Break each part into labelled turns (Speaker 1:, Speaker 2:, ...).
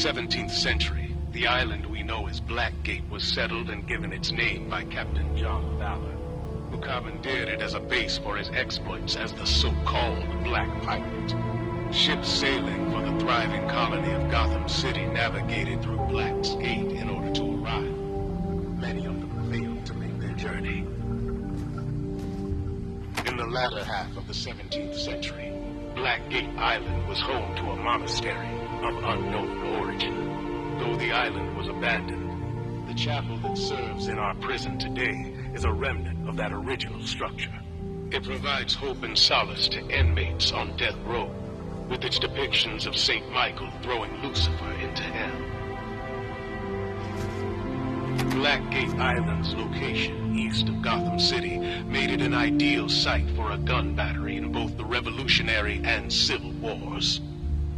Speaker 1: 17th century, the island we know as Blackgate was settled and given its name by Captain John Valor, who commandeered it as a base for his exploits as the so-called Black Pirate. Ships sailing for the thriving colony of Gotham City navigated through Black's Gate in order to arrive. Many of them failed to make their journey. In the latter half of the 17th century, Blackgate Island was home to a monastery of unknown origin. Though the island was abandoned, the chapel that serves in our prison today is a remnant of that original structure. It provides hope and solace to inmates on death row, with its depictions of St. Michael throwing Lucifer into hell. Blackgate Island's location east of Gotham City made it an ideal site for a gun battery in both the Revolutionary and Civil Wars.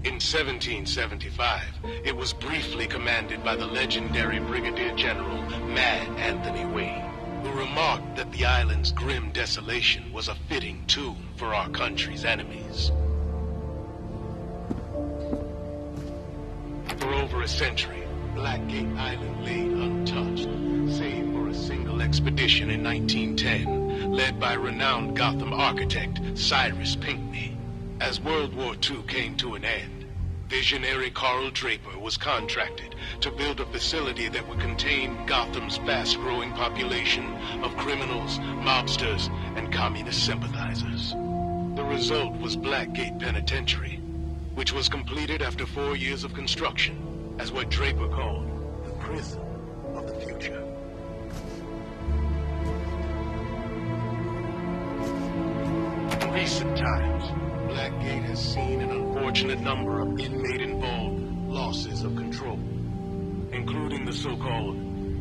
Speaker 1: In 1775, it was briefly commanded by the legendary Brigadier General Mad Anthony Wayne, who remarked that the island's grim desolation was a fitting tune for our country's enemies. For over a century, Blackgate Island lay untouched, save for a single expedition in 1910, led by renowned Gotham architect Cyrus Pinckney. As World War II came to an end, visionary Carl Draper was contracted to build a facility that would contain Gotham's fast-growing population of criminals, mobsters, and communist sympathizers. The result was Blackgate Penitentiary, which was completed after 4 years of construction as what Draper called the prison of the future. In recent times, Blackgate has seen an unfortunate number of inmate-involved losses of control, including the so-called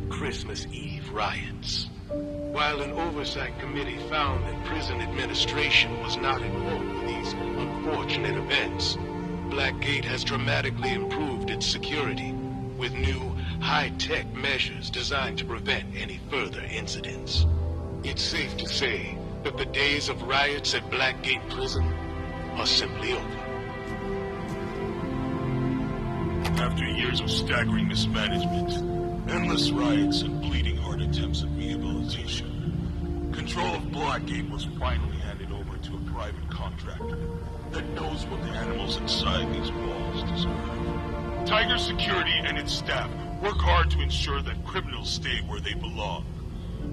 Speaker 1: Christmas Eve riots. While an oversight committee found that prison administration was not involved with these unfortunate events, Blackgate has dramatically improved its security with new, high-tech measures designed to prevent any further incidents. It's safe to say that the days of riots at Blackgate Prison are simply over.
Speaker 2: After years of staggering mismanagement, endless riots, and bleeding heart attempts at rehabilitation, control of Blackgate was finally handed over to a private contractor that knows what the animals inside these walls deserve. Tiger Security and its staff work hard to ensure that criminals stay where they belong,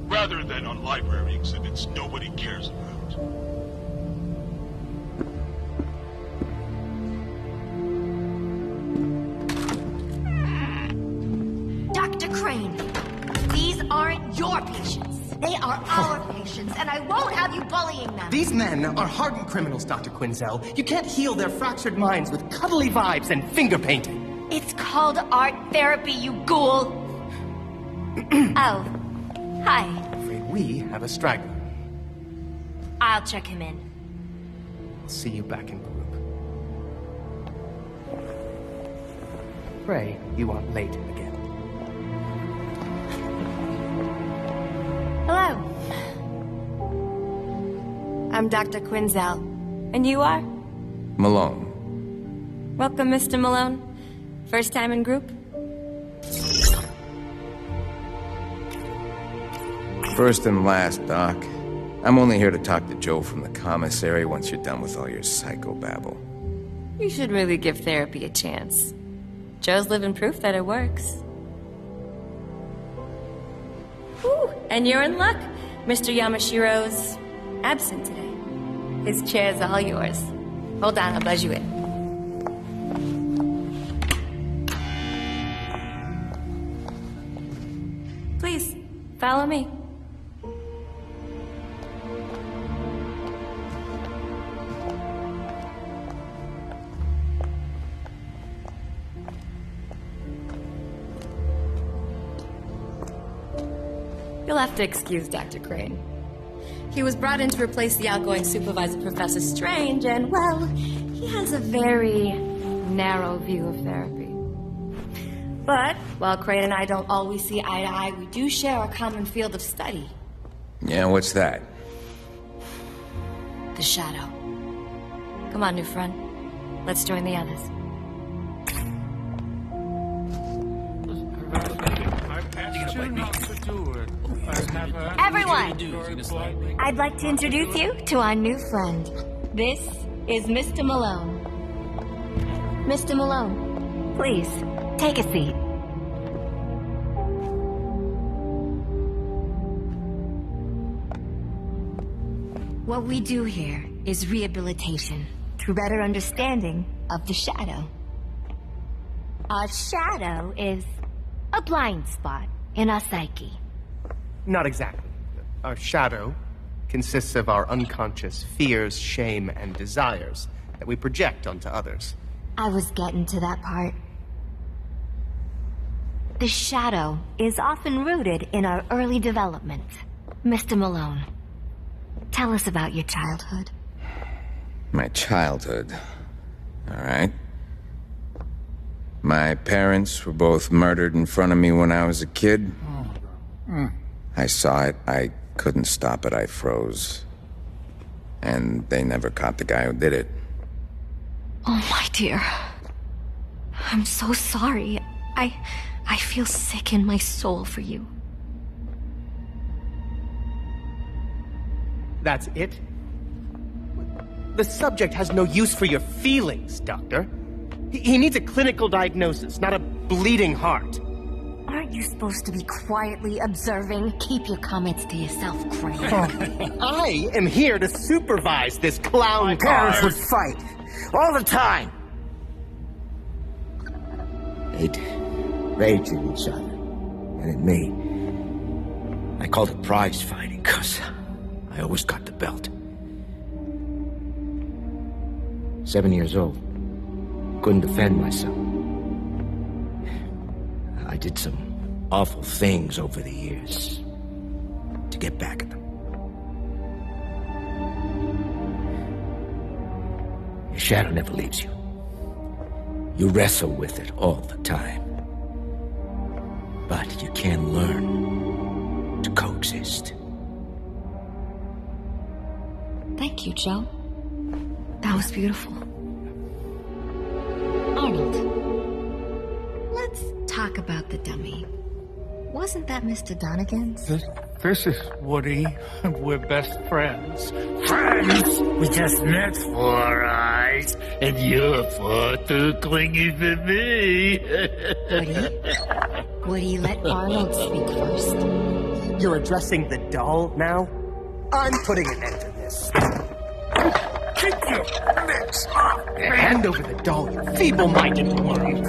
Speaker 2: rather than on library exhibits nobody cares about.
Speaker 3: Dr. Crane, these aren't your patients. They are our patients, and I won't have you bullying them.
Speaker 4: These men are hardened criminals, Dr. Quinzel. You can't heal their fractured minds with cuddly vibes and finger painting.
Speaker 3: It's called art therapy, you ghoul. Oh, hi.
Speaker 4: I'm afraid we have a straggler.
Speaker 3: I'll check him in.
Speaker 4: I'll see you back in group. Pray you aren't late again.
Speaker 3: Hello. I'm Dr. Quinzel. And you are?
Speaker 5: Malone.
Speaker 3: Welcome, Mr. Malone. First time in group?
Speaker 5: First and last, Doc. I'm only here to talk to Joe from the commissary once you're done with all your psychobabble.
Speaker 3: You should really give therapy a chance. Joe's living proof that it works. Whew, and you're in luck. Mr. Yamashiro's absent today. His chair's all yours. Hold on, I'll buzz you in. Please, follow me. You'll have to excuse Dr. Crane. He was brought in to replace the outgoing supervisor, Professor Strange, and, well, he has a very narrow view of therapy. But, while Crane and I don't always see eye to eye, we do share a common field of study.
Speaker 5: Yeah, what's that?
Speaker 3: The shadow. Come on, new friend. Let's join the others. Everyone, I'd like to introduce you to our new friend. This is Mr. Malone. Mr. Malone, please, take a seat. What we do here is rehabilitation through better understanding of the shadow. Our shadow is a blind spot in our psyche.
Speaker 4: Not exactly. Our shadow consists of our unconscious fears, shame, and desires that we project onto others.
Speaker 3: I was getting to that part. The shadow is often rooted in our early development. Mr. Malone, tell us about your childhood.
Speaker 5: My childhood. All right. My parents were both murdered in front of me when I was a kid. I saw it. I couldn't stop it. I froze. And they never caught the guy who did it.
Speaker 3: Oh, my dear. I'm so sorry. I feel sick in my soul for you.
Speaker 4: That's it? The subject has no use for your feelings, Doctor. He needs a clinical diagnosis, not a bleeding heart.
Speaker 3: Aren't you supposed to be quietly observing? Keep your comments to yourself, Crane.
Speaker 4: I am here to supervise this clown
Speaker 6: My
Speaker 4: car.
Speaker 6: parents would fight. All the time. They'd rage at each other. And at me. I called it prize fighting, because I always got the belt. 7 years old. Couldn't defend myself. I did some awful things over the years to get back at them. Your shadow never leaves you. You wrestle with it all the time. But you can learn to coexist.
Speaker 3: Thank you, Joe. That was beautiful. Arnold, let's talk about the dummy. Wasn't that Mr. Donegan's?
Speaker 7: This is Woody. We're best friends. Friends? We just met 4 eyes, and you're far too clingy for me.
Speaker 3: Woody, let Arnold speak first.
Speaker 4: You're addressing the doll now? I'm putting an end to this.
Speaker 7: Keep your lips off!
Speaker 4: Hand over the doll, you feeble-minded worm.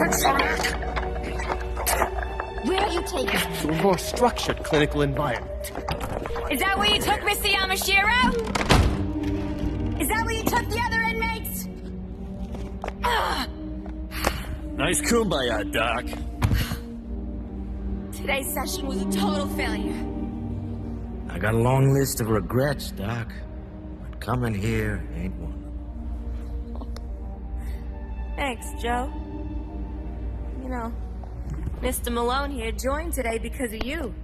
Speaker 3: Where are you taking him?
Speaker 4: To a more structured clinical environment.
Speaker 3: Is that where you took Mr. Yamashiro? Is that where you took the other inmates?
Speaker 7: Nice kumbaya, Doc.
Speaker 3: Today's session was a total failure.
Speaker 6: I got a long list of regrets, Doc. But coming here ain't one.
Speaker 3: Thanks, Joe. You know, Mr. Malone here joined today because of you.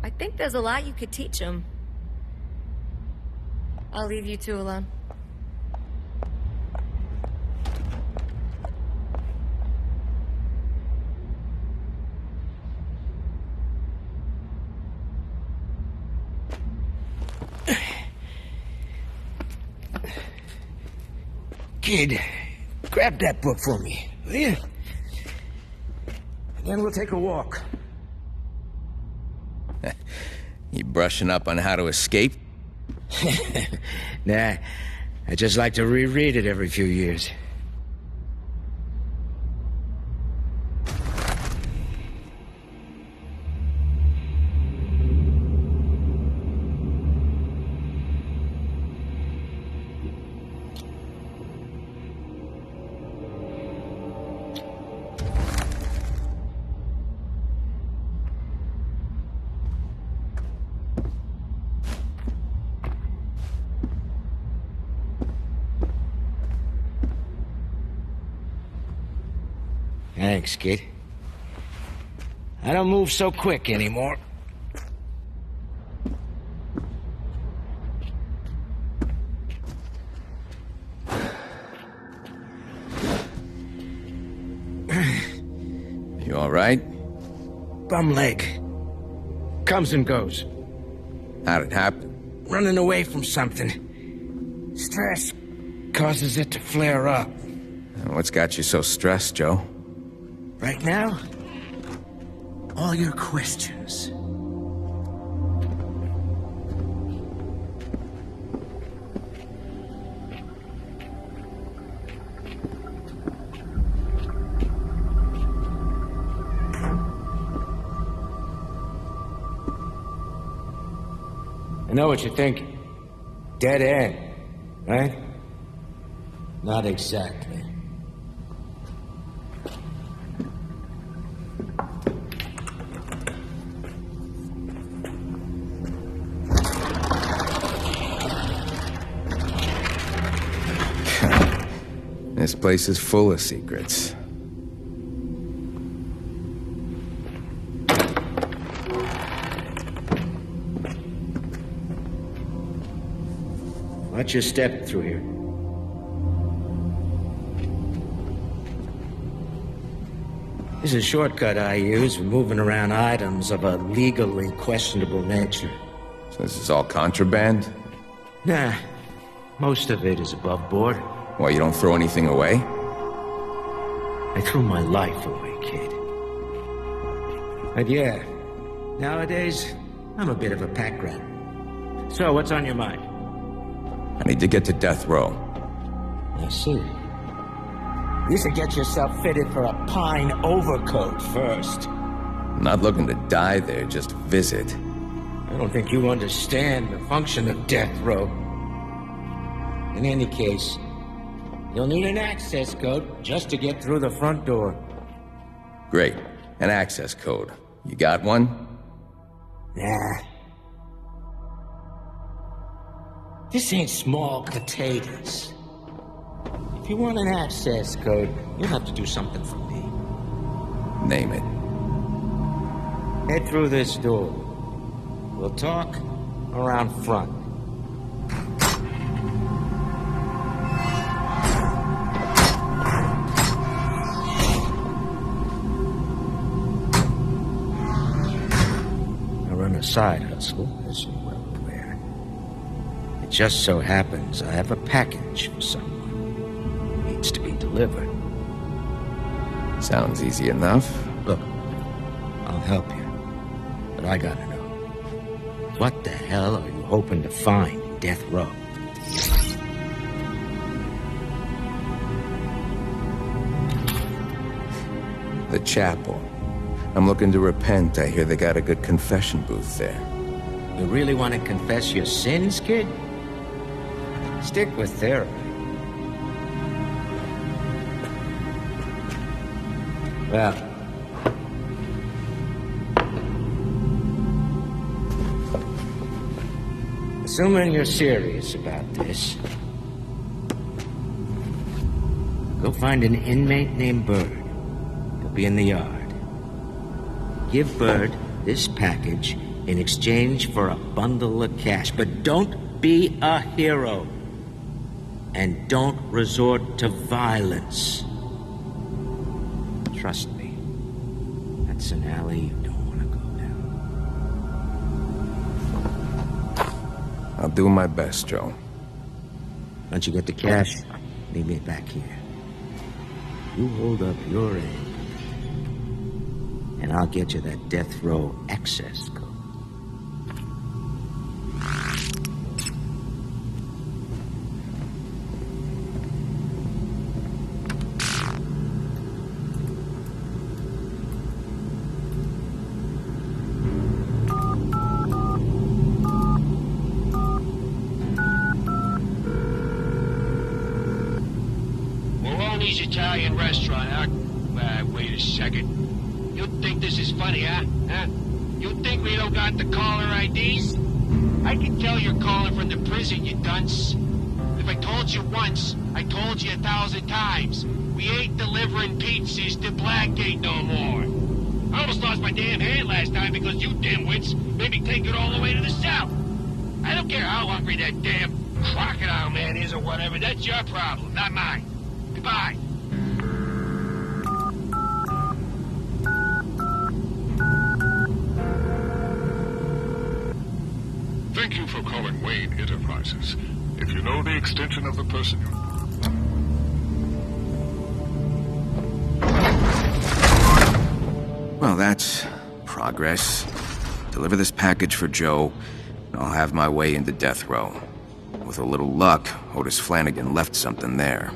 Speaker 3: I think there's a lot you could teach him. I'll leave you two alone.
Speaker 6: Kid, grab that book for me, will you? And then we'll take a walk.
Speaker 5: You brushing up on how to escape?
Speaker 6: Nah, I just like to reread it every few years. Thanks, kid. I don't move so quick anymore.
Speaker 5: You all right?
Speaker 6: bum leg. Comes and goes.
Speaker 5: How'd it happen?
Speaker 6: Running away from something. Stress causes it to flare up.
Speaker 5: What's got you so stressed, Joe?
Speaker 6: Right now, all your questions. I know what you're thinking. Dead end, right? Not exactly.
Speaker 5: This place is full of secrets.
Speaker 6: Watch your step through here. This is a shortcut I use for moving around items of a legally questionable nature.
Speaker 5: So this is all contraband?
Speaker 6: Nah, most of it is above board.
Speaker 5: Why, you don't throw anything away?
Speaker 6: I threw my life away, kid. But yeah, nowadays, I'm a bit of a pack rat. So, what's on your mind?
Speaker 5: I need to get to death row.
Speaker 6: I see. You should get yourself fitted for a pine overcoat first.
Speaker 5: I'm not looking to die there, just visit.
Speaker 6: I don't think you understand the function of death row. In any case, you'll need an access code just to get through the front door.
Speaker 5: Great. An access code. You got one?
Speaker 6: Nah. This ain't small potatoes. If you want an access code, you'll have to do something for me.
Speaker 5: Name it.
Speaker 6: Head through this door. We'll talk around front. I run a side hustle, as you're well aware. It just so happens I have a package for someone. Needs to be delivered.
Speaker 5: Sounds easy enough.
Speaker 6: Look, I'll help you. But I gotta know. What the hell are you hoping to find in Death Row?
Speaker 5: The chapel. I'm looking to repent. I hear they got a good confession booth there.
Speaker 6: You really want to confess your sins, kid? Stick with therapy. Well, assuming you're serious about this, go find an inmate named Bird. He'll be in the yard. Give Bird this package in exchange for a bundle of cash, but don't be a hero. And don't resort to violence. Trust me, that's an alley you don't want to go down.
Speaker 5: I'll do my best, Joe.
Speaker 6: Once you get the cash, meet me back here. You hold up your end, and I'll get you that death row access code.
Speaker 8: Italian restaurant, huh? Wait a second. You think this is funny, huh? You think we don't got the caller IDs? I can tell you're calling from the prison, you dunce. If I told you once, I told you 1,000 times. We ain't delivering pizzas to Blackgate no more. I almost lost my damn hand last time because you dimwits made me take it all the way to the south. I don't care how hungry that damn crocodile man is or whatever. That's your problem, not mine. Goodbye.
Speaker 2: also calling Wayne Enterprises. If you know the extension of the person you...
Speaker 5: Well, that's progress. Deliver this package for Joe, and I'll have my way into death row. With a little luck, Otis Flanagan left something there.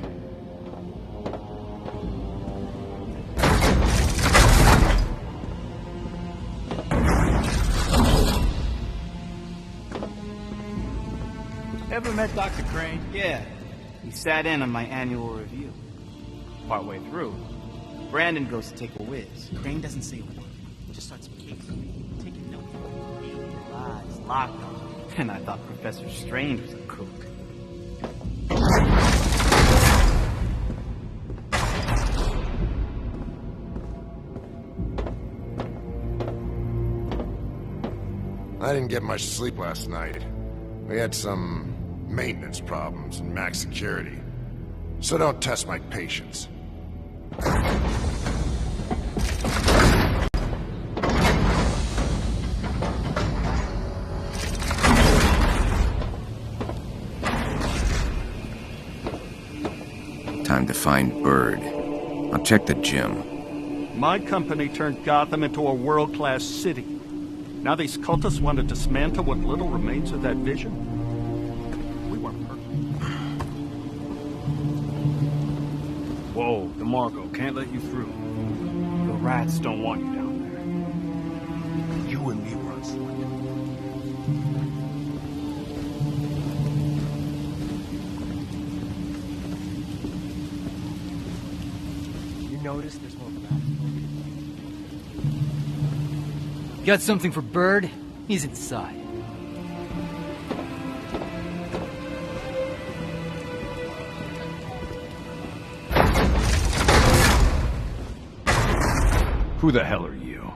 Speaker 9: Ever met Dr. Crane? Yeah. He sat in on my annual review. Partway through, Brandon goes to take a whiz. Crane doesn't say a word. He just starts pacing, taking notes of alien lives, locked on. And I thought Professor Strange was a kook.
Speaker 10: I didn't get much sleep last night. We had some maintenance problems in max security. So don't test my patience.
Speaker 5: Time to find Bird. I'll check the gym.
Speaker 11: My company turned Gotham into a world-class city. Now these cultists want to dismantle what little remains of that vision? We weren't perfect.
Speaker 12: Whoa, DeMarco, can't let you through. The rats don't want you down there. You and me were unselected.
Speaker 4: You notice there's more rats?
Speaker 13: Got something for Bird? He's inside.
Speaker 12: Who the hell are you?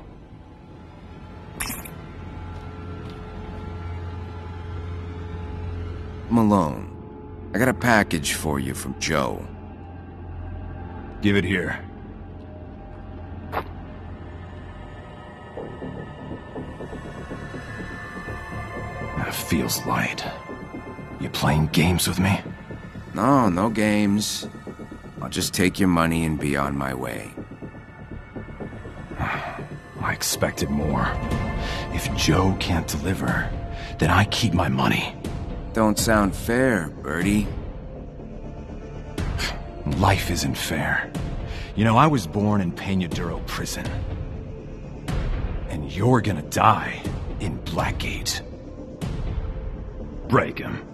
Speaker 5: Malone, I got a package for you from Joe.
Speaker 12: Give it here. That feels light. You playing games with me?
Speaker 5: No, no games. I'll just take your money and be on my way.
Speaker 12: I expected more. If Joe can't deliver, then I keep my money.
Speaker 5: Don't sound fair, Birdie.
Speaker 12: Life isn't fair. You know, I was born in Peñaduro prison. And you're gonna die in Blackgate. Break him.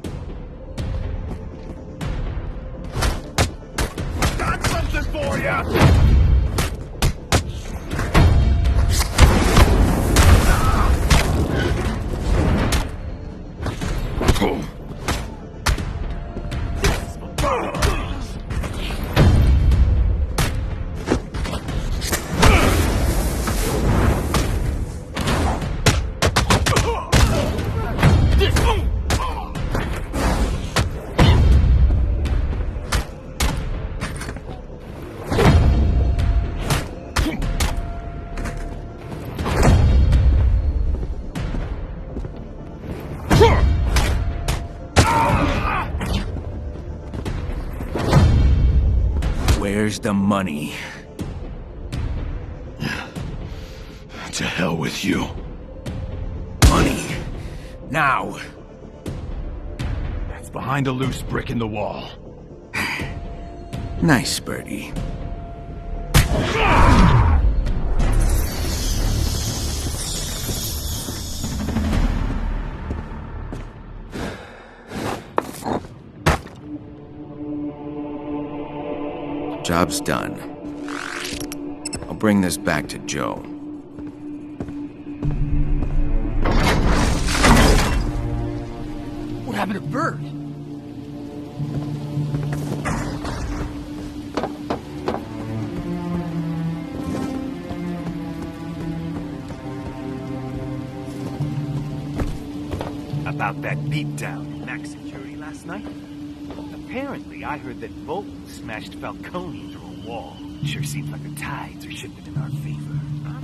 Speaker 2: Got something for ya!
Speaker 5: Where's the money?
Speaker 12: To hell with you.
Speaker 5: Money. Now.
Speaker 12: It's behind a loose brick in the wall.
Speaker 5: Nice, Birdie. Job's done. I'll bring this back to Joe.
Speaker 13: What happened to Bird?
Speaker 9: About that beatdown in Max Security last night? Apparently, I heard that Bolton smashed Falcone through a wall. Sure seems like the tides are shifting in our favor. Huh?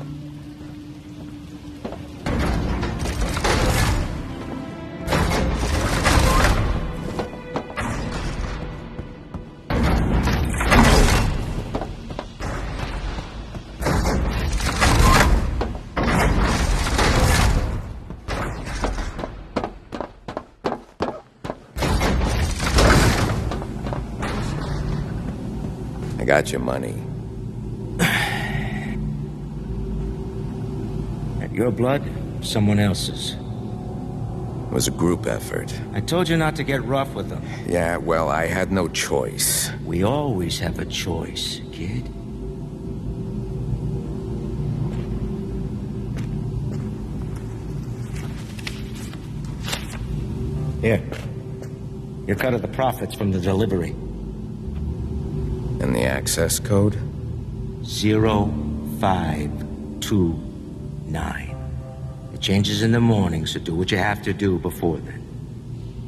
Speaker 5: got your money.
Speaker 6: Your blood, someone else's.
Speaker 5: It was a group effort.
Speaker 6: I told you not to get rough with them.
Speaker 5: Yeah, well, I had no choice.
Speaker 6: We always have a choice, kid. Here. Your cut of the profits from the delivery.
Speaker 5: And the access code?
Speaker 6: 0529. It changes in the morning, so do what you have to do before then.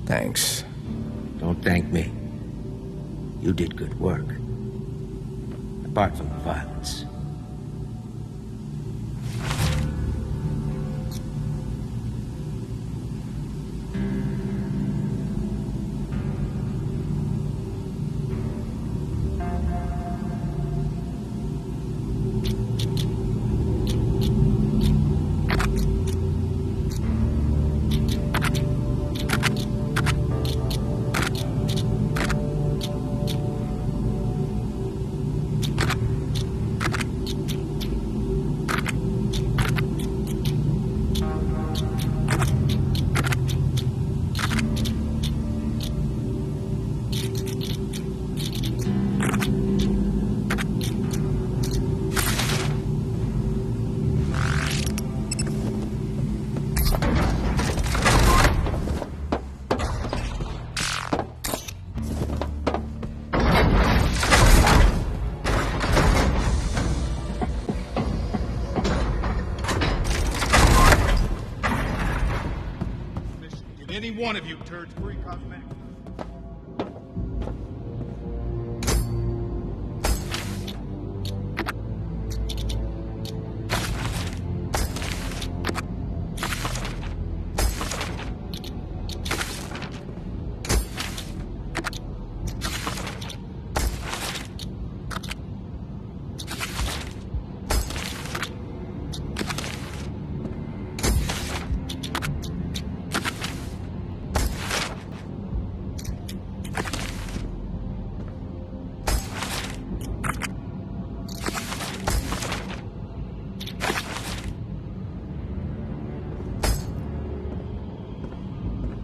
Speaker 5: Thanks.
Speaker 6: Don't thank me. You did good work. Apart from the violence.
Speaker 2: Any one of you turds free cosmetics.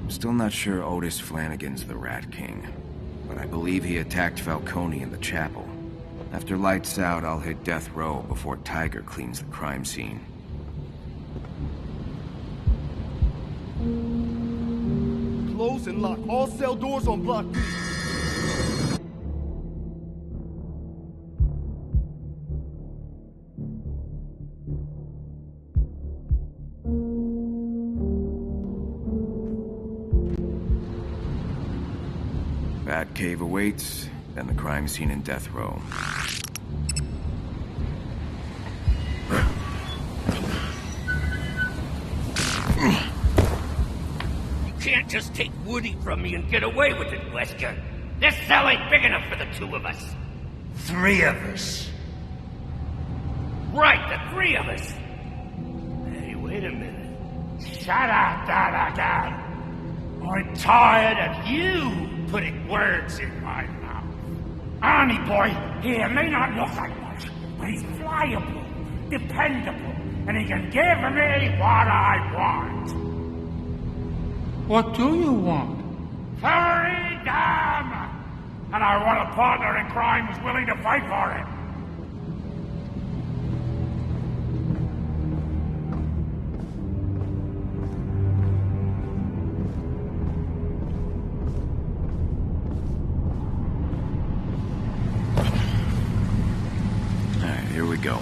Speaker 5: Still not sure Otis Flanagan's the Rat King, but I believe he attacked Falcone in the chapel. After lights out, I'll hit death row before Tiger cleans the crime scene.
Speaker 14: Close and lock all cell doors on Block B.
Speaker 5: Batcave awaits, then the crime scene in death row.
Speaker 8: You can't just take Woody from me and get away with it, Wesker. This cell ain't big enough for the two of us.
Speaker 7: 3 of us.
Speaker 8: Right, the 3 of us. Hey, wait a minute. Shut up, Dada. I'm tired of you putting words in my mouth. Arnie boy here may not look like much, but he's pliable, dependable, and he can give me what I want.
Speaker 7: What do you want?
Speaker 8: Freedom! And I want a partner in crime who's willing to fight for it.
Speaker 5: Here we go.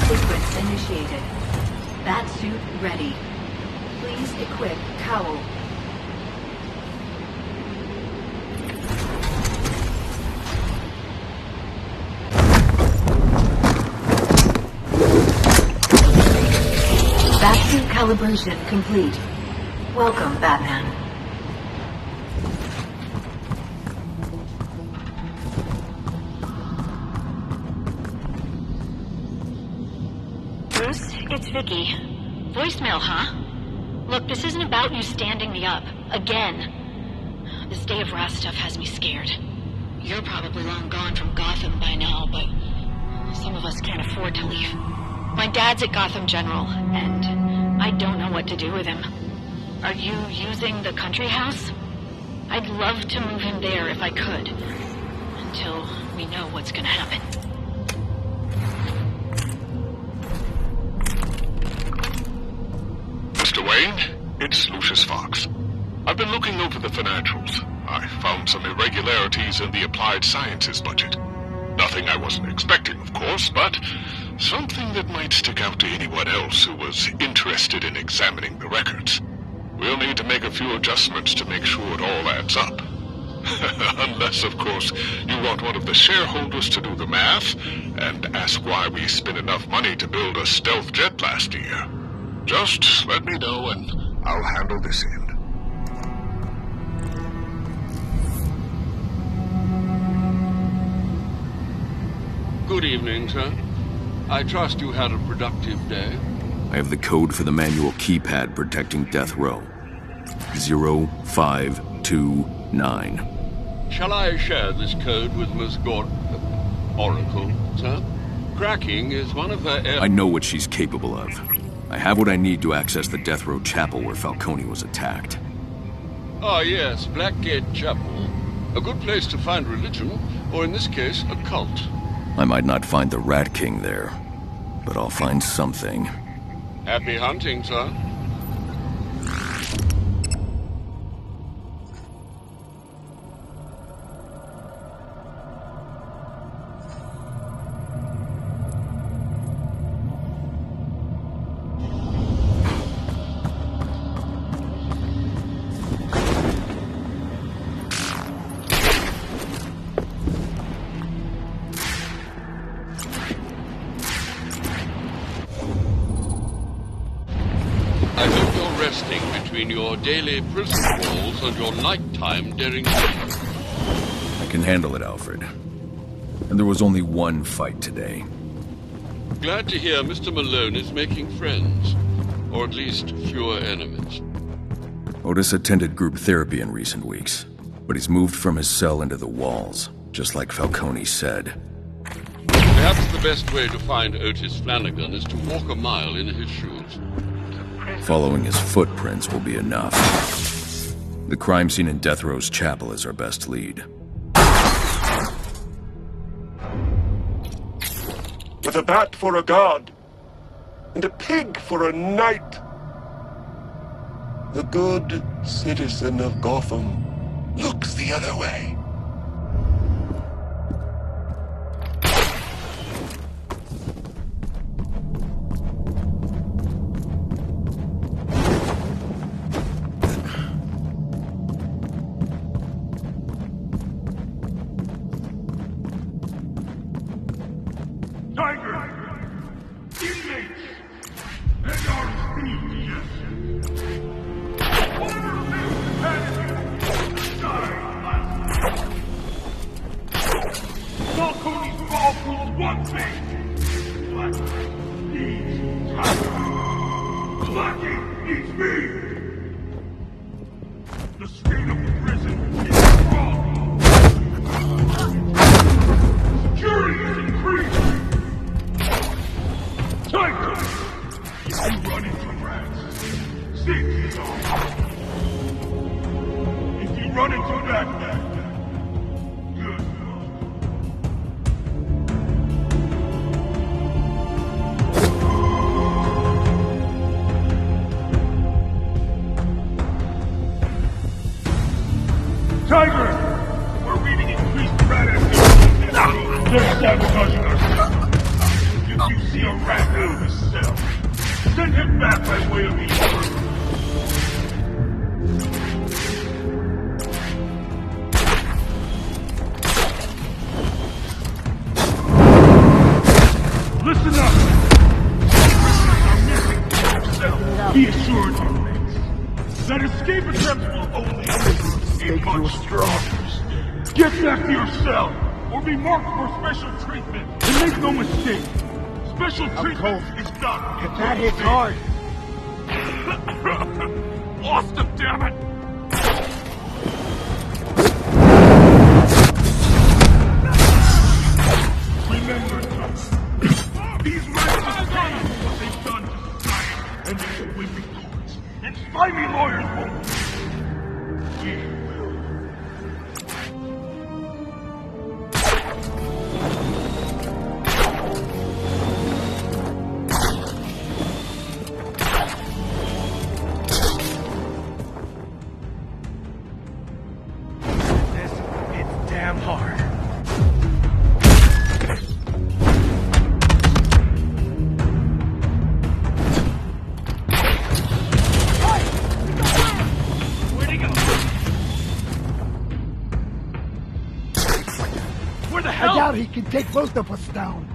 Speaker 15: Sequence initiated. Batsuit ready. Please equip cowl. Calibration complete. Welcome, Batman.
Speaker 16: Bruce, it's Vicky. Voicemail, huh? Look, this isn't about you standing me up. Again. This Day of Wrath stuff has me scared. You're probably long gone from Gotham by now, but some of us can't afford to leave. My dad's at Gotham General, and I don't know what to do with him. Are you using the country house? I'd love to move him there if I could, until we know what's gonna happen.
Speaker 2: Mr. Wayne, it's Lucius Fox. I've been looking over the financials. I found some irregularities in the applied sciences budget. Nothing I wasn't expecting, of course, but something that might stick out to anyone else who was interested in examining the records. We'll need to make a few adjustments to make sure it all adds up. Unless, of course, you want one of the shareholders to do the math and ask why we spent enough money to build a stealth jet last year. Just let me know and I'll handle this end.
Speaker 17: Good evening, sir. I trust you had a productive day.
Speaker 18: I have the code for the manual keypad protecting Death Row. 0529.
Speaker 17: Shall I share this code with Miss Oracle, sir? Cracking is one of her
Speaker 18: I know what she's capable of. I have what I need to access the Death Row Chapel where Falcone was attacked.
Speaker 17: Ah, yes, Blackgate Chapel. A good place to find religion, or in this case, a cult.
Speaker 18: I might not find the Rat King there, but I'll find something.
Speaker 17: Happy hunting, sir. Between your daily prison walls and your nighttime daring.
Speaker 18: I can handle it, Alfred. And there was only one fight today.
Speaker 17: Glad to hear Mr. Malone is making friends. Or at least fewer enemies.
Speaker 18: Otis attended group therapy in recent weeks, but he's moved from his cell into the walls, just like Falcone said.
Speaker 17: Perhaps the best way to find Otis Flanagan is to walk a mile in his shoes.
Speaker 18: Following his footprints will be enough. The crime scene in Death Row's chapel is our best lead.
Speaker 19: With a bat for a god, and a pig for a knight. The good citizen of Gotham looks the other way. He is
Speaker 2: think you were strong. Get back to your cell, or be marked for special treatment. And make no mistake, special treatment is not.
Speaker 14: That hits hard.
Speaker 2: Lost him, damn it! Remember, these men will pay what they've done to society and the sweeping courts. And slimy lawyers won't. We will.
Speaker 14: This hits damn hard. I doubt he can take both of us down.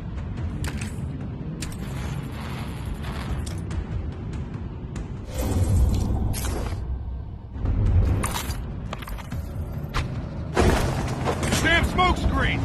Speaker 2: Damn smoke screen!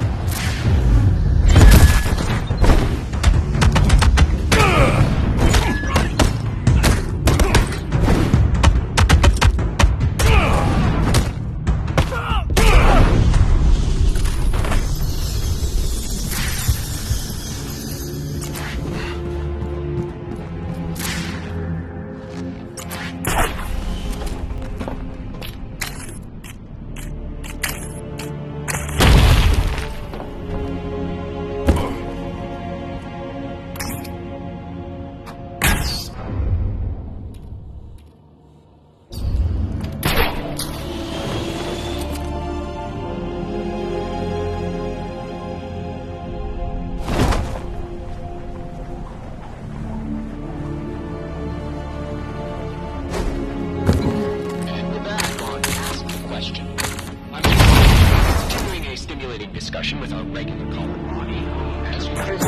Speaker 8: Discussion with our regular caller Ronnie, as Chris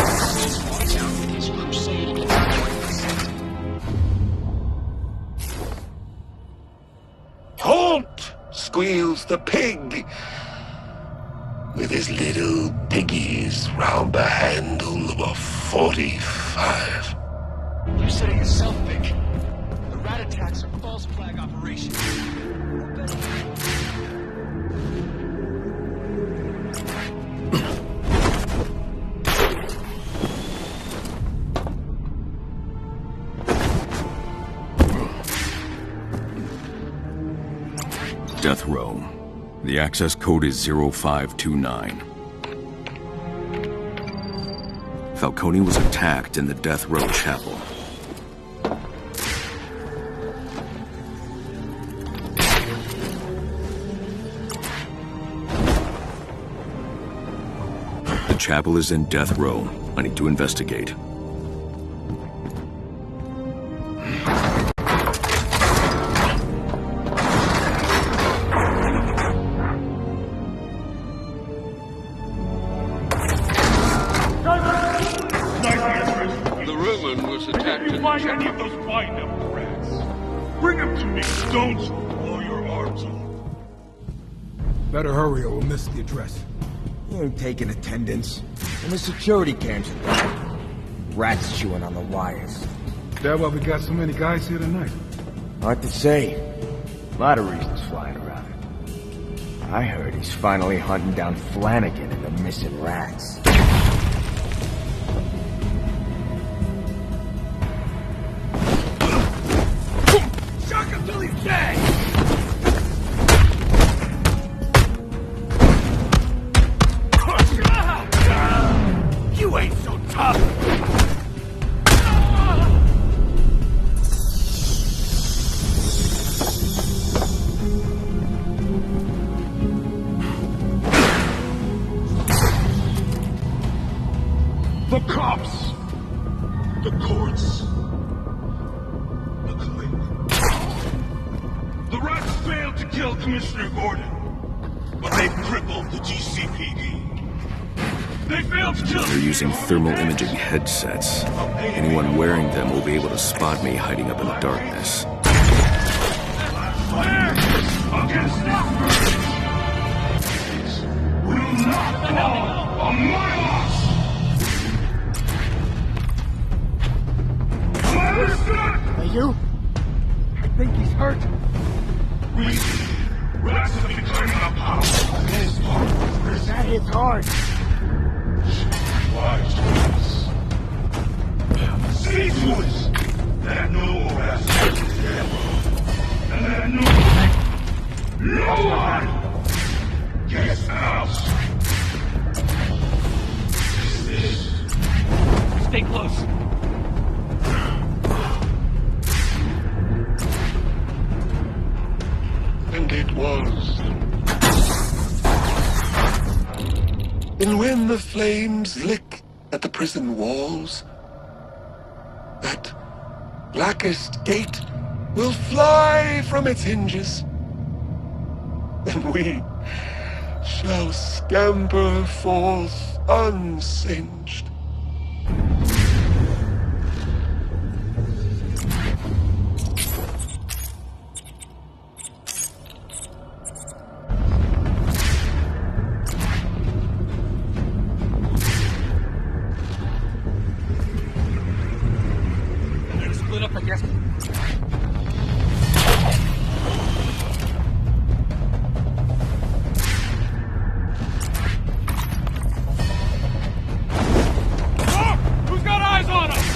Speaker 8: walks out with his crusade against
Speaker 19: Halt! Squeals the pig, with his little piggies round the handle of a 45.
Speaker 8: You said it yourself, Vic. The rat attacks are false flag operations.
Speaker 18: Death Row. The access code is 0529. Falcone was attacked in the Death Row Chapel. The chapel is in Death Row. I need to investigate.
Speaker 2: Find any of those bind-up rats. Bring them to me. Don't blow your arms off.
Speaker 14: Better hurry or we'll miss the address.
Speaker 20: You ain't taking attendance. And the security cams are down. Rats chewing on the wires.
Speaker 14: That why we got so many guys here tonight?
Speaker 20: Hard to say. A lot of reasons flying around. I heard he's finally hunting down Flanagan and the missing rats.
Speaker 14: Until he's dead! You ain't so tough!
Speaker 2: The cops! The courts! Failed to kill Commissioner Gordon, but they've crippled the GCPD. They failed to kill.
Speaker 18: They're using thermal imaging headsets. Anyone wearing them will be able to spot me hiding up in the darkness.
Speaker 2: Against
Speaker 14: hits hard.
Speaker 19: Wise to us. See to it that no rascal is dead. And that no one gets out.
Speaker 13: Stay close.
Speaker 19: And it was. And when the flames lick at the prison walls, that blackest gate will fly from its hinges, and we shall scamper forth unsinged.
Speaker 13: Split up, I guess.
Speaker 14: Who's got eyes on us?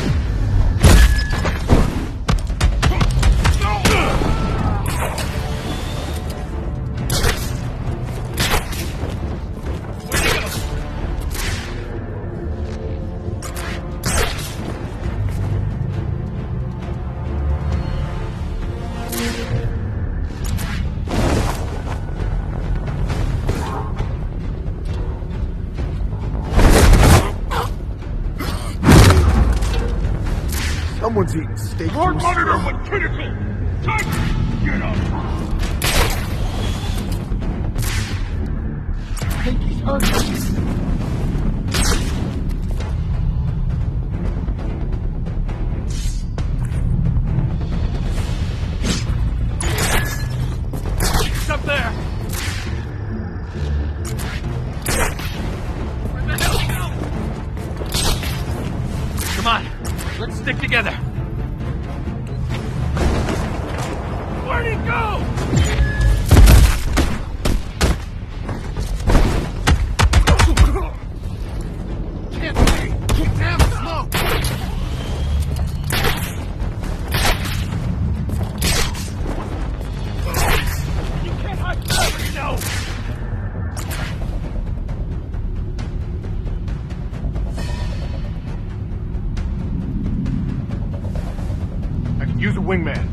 Speaker 14: Someone's eating steak.
Speaker 19: Lord Monitor, what critical! Time! Get up!
Speaker 14: I think he's hurt.
Speaker 13: It's up there. Where the hell go? Come on, let's stick together. Where'd he go?
Speaker 14: Can't see. Damn smoke.
Speaker 13: You can't hide forever, you know.
Speaker 14: I could use a wingman.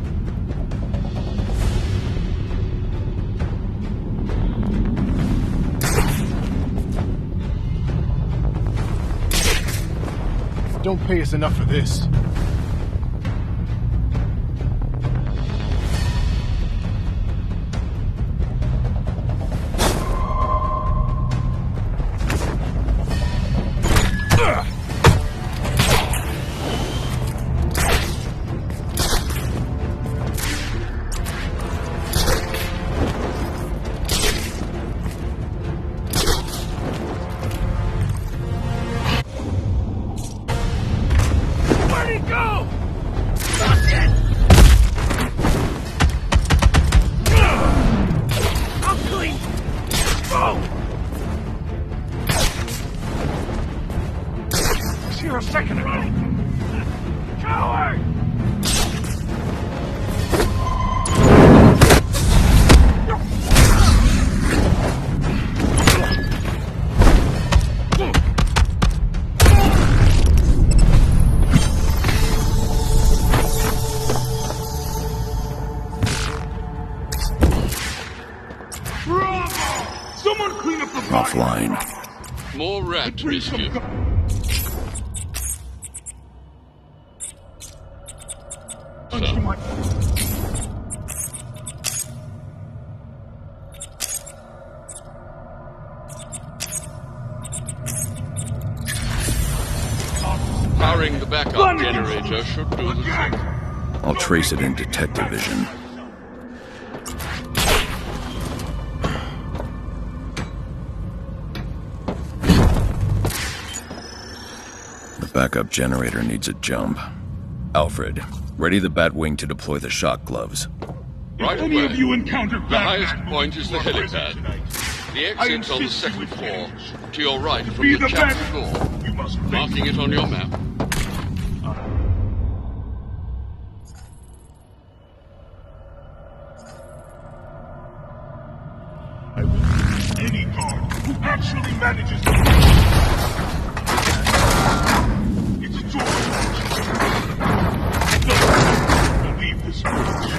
Speaker 14: Don't pay us enough for this.
Speaker 13: Where'd he go? I'm clean. Go.
Speaker 14: Was here a second ago.
Speaker 13: Coward!
Speaker 19: Someone clean up the
Speaker 18: Offline.
Speaker 17: More rat mischief. Powering the backup generator should do the trick.
Speaker 18: I'll trace it in detective vision. The backup generator needs a jump. Alfred, ready the Batwing to deploy the shock gloves.
Speaker 17: Right
Speaker 19: If any
Speaker 17: away.
Speaker 19: of you encounter
Speaker 17: The highest
Speaker 19: Batman
Speaker 17: point is the
Speaker 19: moving through our
Speaker 17: helipad.
Speaker 19: prison tonight,
Speaker 17: The exit's on the second floor, to your right from the chapel door. Marking it on your map.
Speaker 19: Any guard who actually manages to... It's a door. Don't believe this much.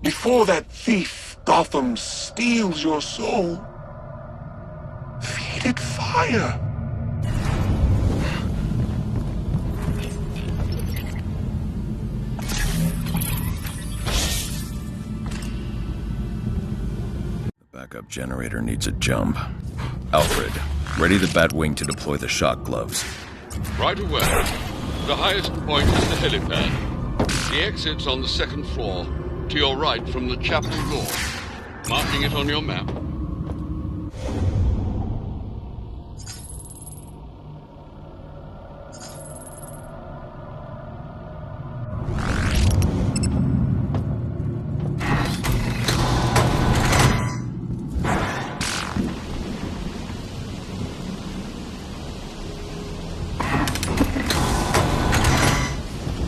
Speaker 19: Before that thief, Gotham, steals your soul, feed it fire.
Speaker 18: The backup generator needs a jump. Alfred, ready the Batwing to deploy the shock gloves.
Speaker 17: Right away. The highest point is the helipad. The exit's on the second floor, to your right from the chapel door. Marking it on your map.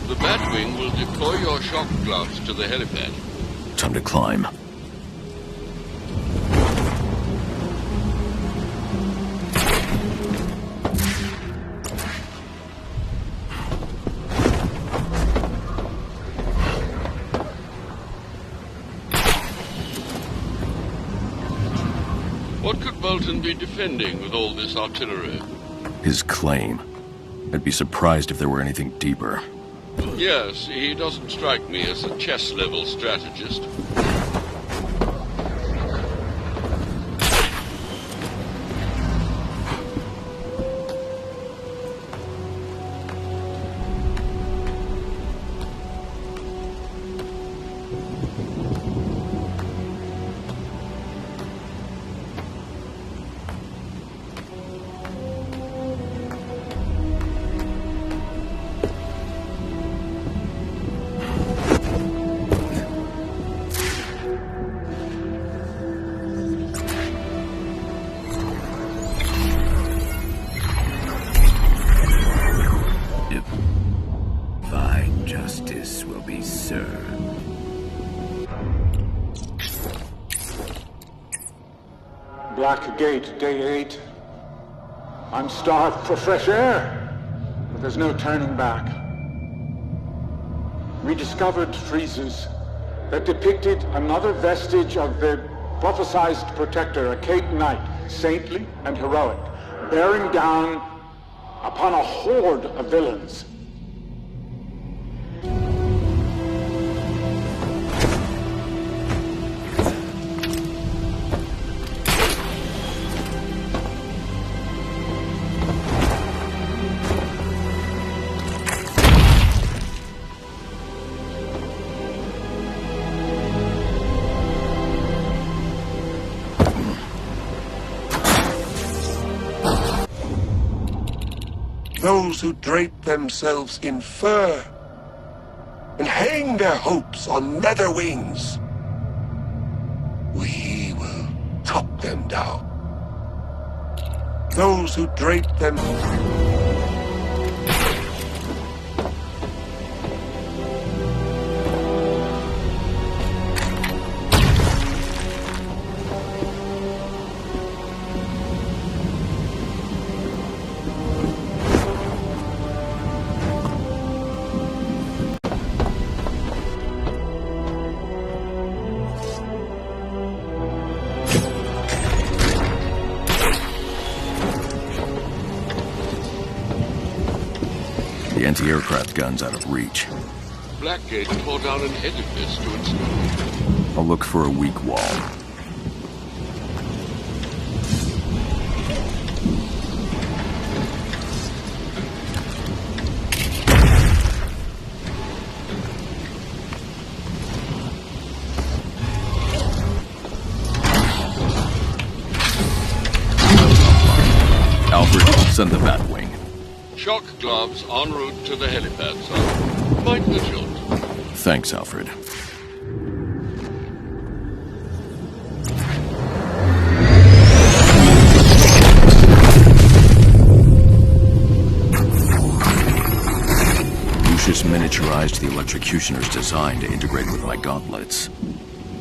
Speaker 17: The Batwing will deploy your shock gloves to the helipad.
Speaker 18: Time to climb.
Speaker 17: What could Bolton be defending with all this artillery?
Speaker 18: His claim. I'd be surprised if there were anything deeper.
Speaker 17: Yes, he doesn't strike me as a chess-level strategist.
Speaker 18: Justice will be served.
Speaker 21: Black Gate, day 8. I'm starved for fresh air, but there's no turning back. Rediscovered friezes that depicted another vestige of the prophesized protector, a Cape Knight, saintly and heroic, bearing down upon a horde of villains.
Speaker 19: Those who drape themselves in fur and hang their hopes on leather wings, we will chop them down. Those who drape them...
Speaker 18: The anti-aircraft gun's out of reach.
Speaker 17: Blackgate tore down an edifice to install.
Speaker 18: I'll look for a weak wall. Send the Batwing.
Speaker 17: Shock gloves en route to the helipad, sir. Quite vigilant.
Speaker 18: Thanks, Alfred. Lucius miniaturized the electrocutioner's design to integrate with my gauntlets.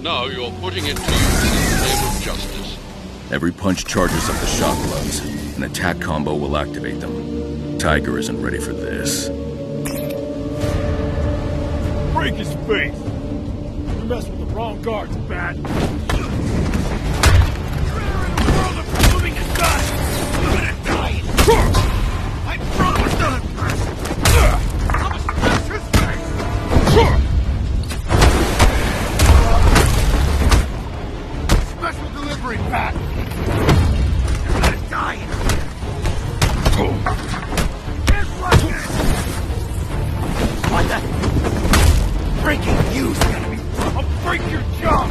Speaker 17: Now you're putting it to use in the name of justice.
Speaker 18: Every punch charges up the shock gloves. An attack combo will activate them. Tiger isn't ready for this.
Speaker 7: Break his face! You mess with the wrong guards, Bat. Moving aside! You're gonna die! I promise not! I'm gonna smash his face! Special delivery, Pat! You're gonna die! Can't like this! What the? Breaking you's gonna be... I'll break your jaw!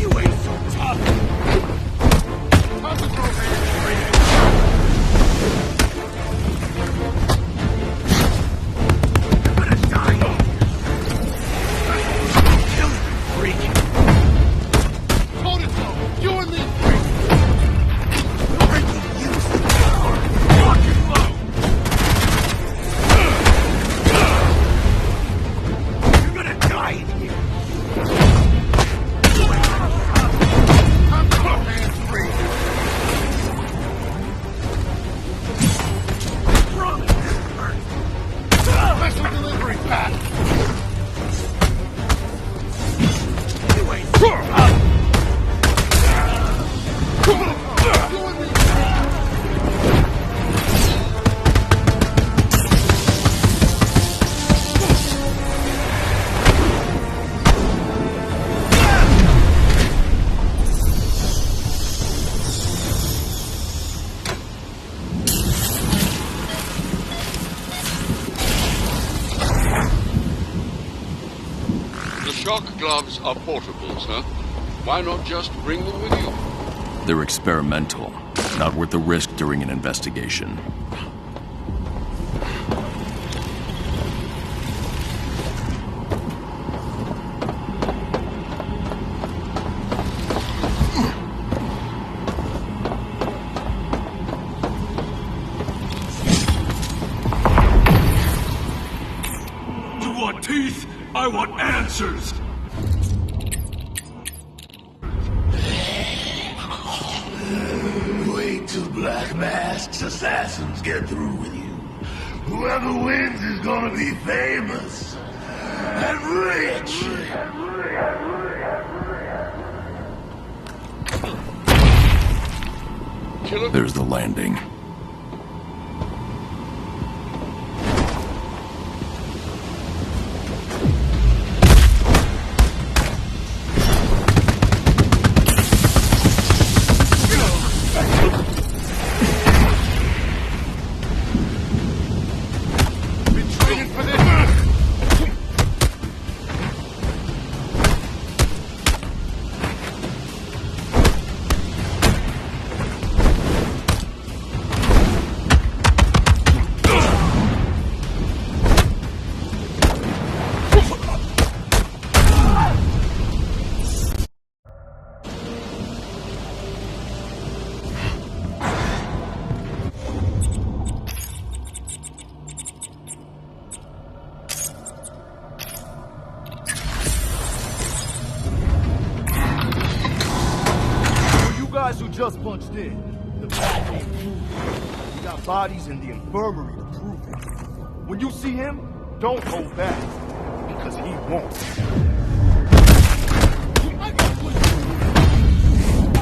Speaker 7: You ain't so tough! You're gonna die! Kill you, freak! Hold it though! You and me, freak! Breaking you's the power! Lock and load! You're gonna die in here! I'm hands free! Promise this hurts! Special delivery, Pat! You ain't sure!
Speaker 17: The shock gloves are portable, sir. Why not just bring them with you?
Speaker 18: They're experimental. Not worth the risk during an investigation.
Speaker 7: You want teeth? I want answers!
Speaker 1: Wait till Black Mask's assassins get through with you. Whoever wins is gonna be famous and rich.
Speaker 18: There's the landing.
Speaker 14: Who just punched in. The bad ain't proven. We got bodies in the infirmary to prove it. When you see him, don't hold back. Because he won't.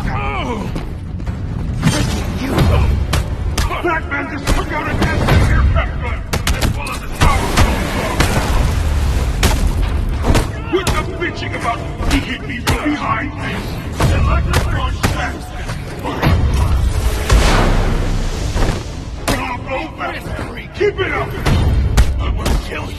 Speaker 1: You! Batman just took out an asset here, Batman! As well as the tower! What the bitching about? He hit me from behind! And like the brush back! Bravo, Batman! Keep it up! I'm gonna kill you!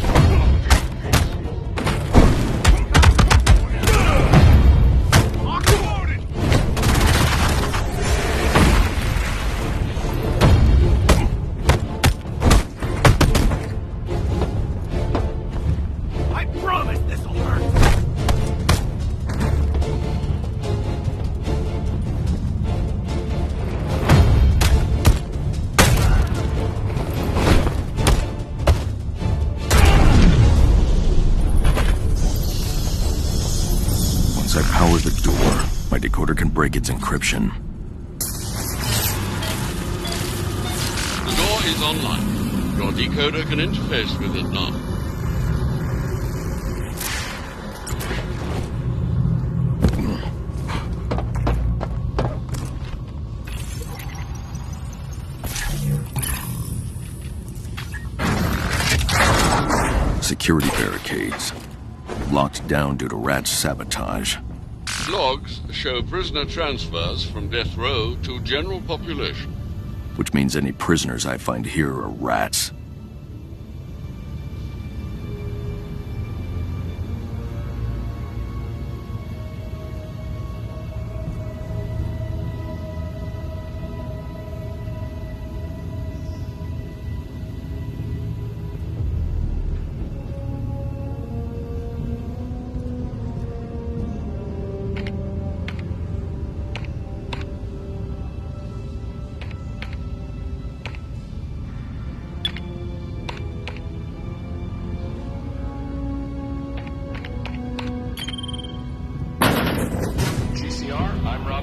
Speaker 18: decoder can break its encryption.
Speaker 17: The door is online. Your decoder can interface with it now.
Speaker 18: Security barricades. Locked down due to Rat's sabotage.
Speaker 17: Logs show prisoner transfers from death row to general population.
Speaker 18: Which means any prisoners I find here are Rats.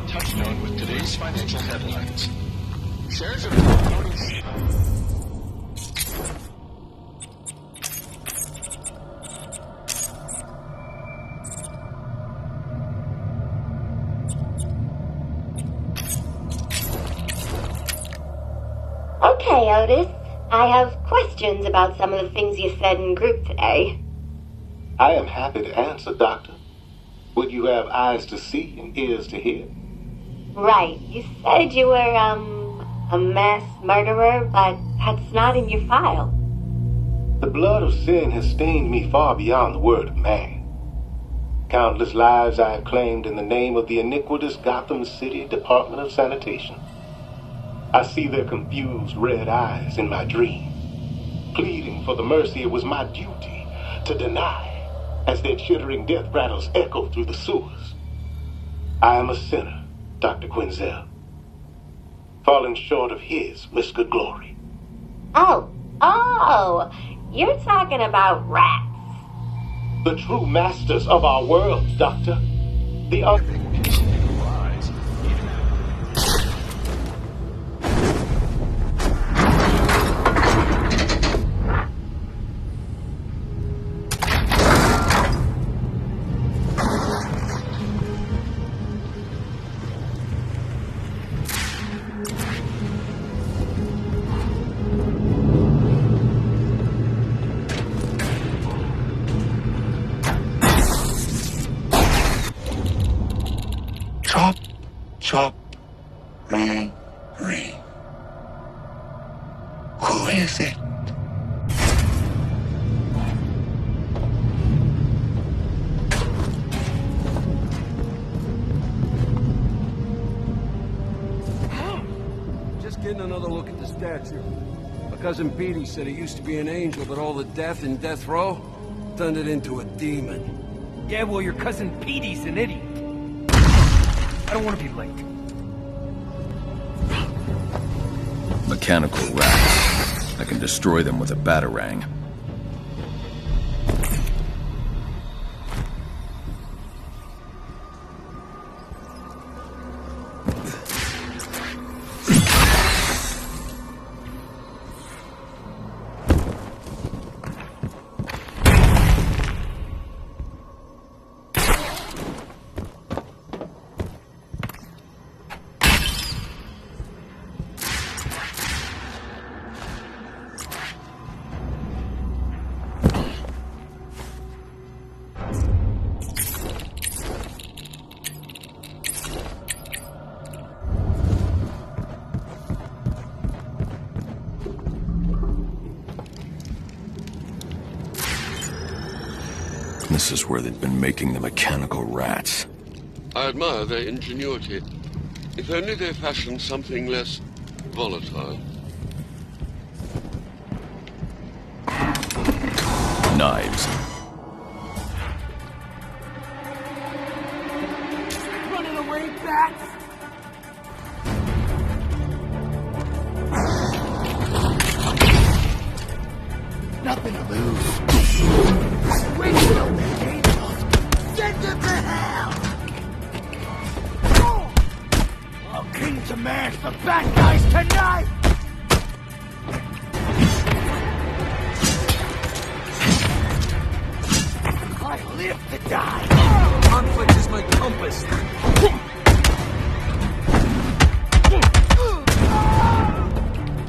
Speaker 3: Touchstone with today's financial headlines. Shares of
Speaker 22: Okay, Otis. I have questions about some of the things you said in group today.
Speaker 23: I am happy to answer, Doctor. Would you have eyes to see and ears to hear?
Speaker 22: Right. You said you were, a mass murderer, but that's not in your file.
Speaker 23: The blood of sin has stained me far beyond the word of man. Countless lives I have claimed in the name of the iniquitous Gotham City Department of Sanitation. I see their confused red eyes in my dream, pleading for the mercy it was my duty to deny as their chittering death rattles echo through the sewers. I am a sinner, Dr. Quinzel, falling short of his whiskered glory.
Speaker 22: Oh, you're talking about rats.
Speaker 23: The true masters of our world, Doctor. The
Speaker 1: Chop, ring, ring. Who is it?
Speaker 12: Just getting another look at the statue. My cousin Petey said it used to be an angel, but all the death in death row turned it into a demon.
Speaker 13: Yeah, well, your cousin Petey's an idiot. I don't want to be late.
Speaker 18: Mechanical rats. I can destroy them with a batarang. This is where they've been making the mechanical rats.
Speaker 17: I admire their ingenuity. If only they fashioned something less volatile.
Speaker 18: Knives.
Speaker 7: Running away, bats! Nothing to lose. Wait till they hate us. Send them to hell! bad guys tonight! I live to die!
Speaker 4: Conflict is my compass.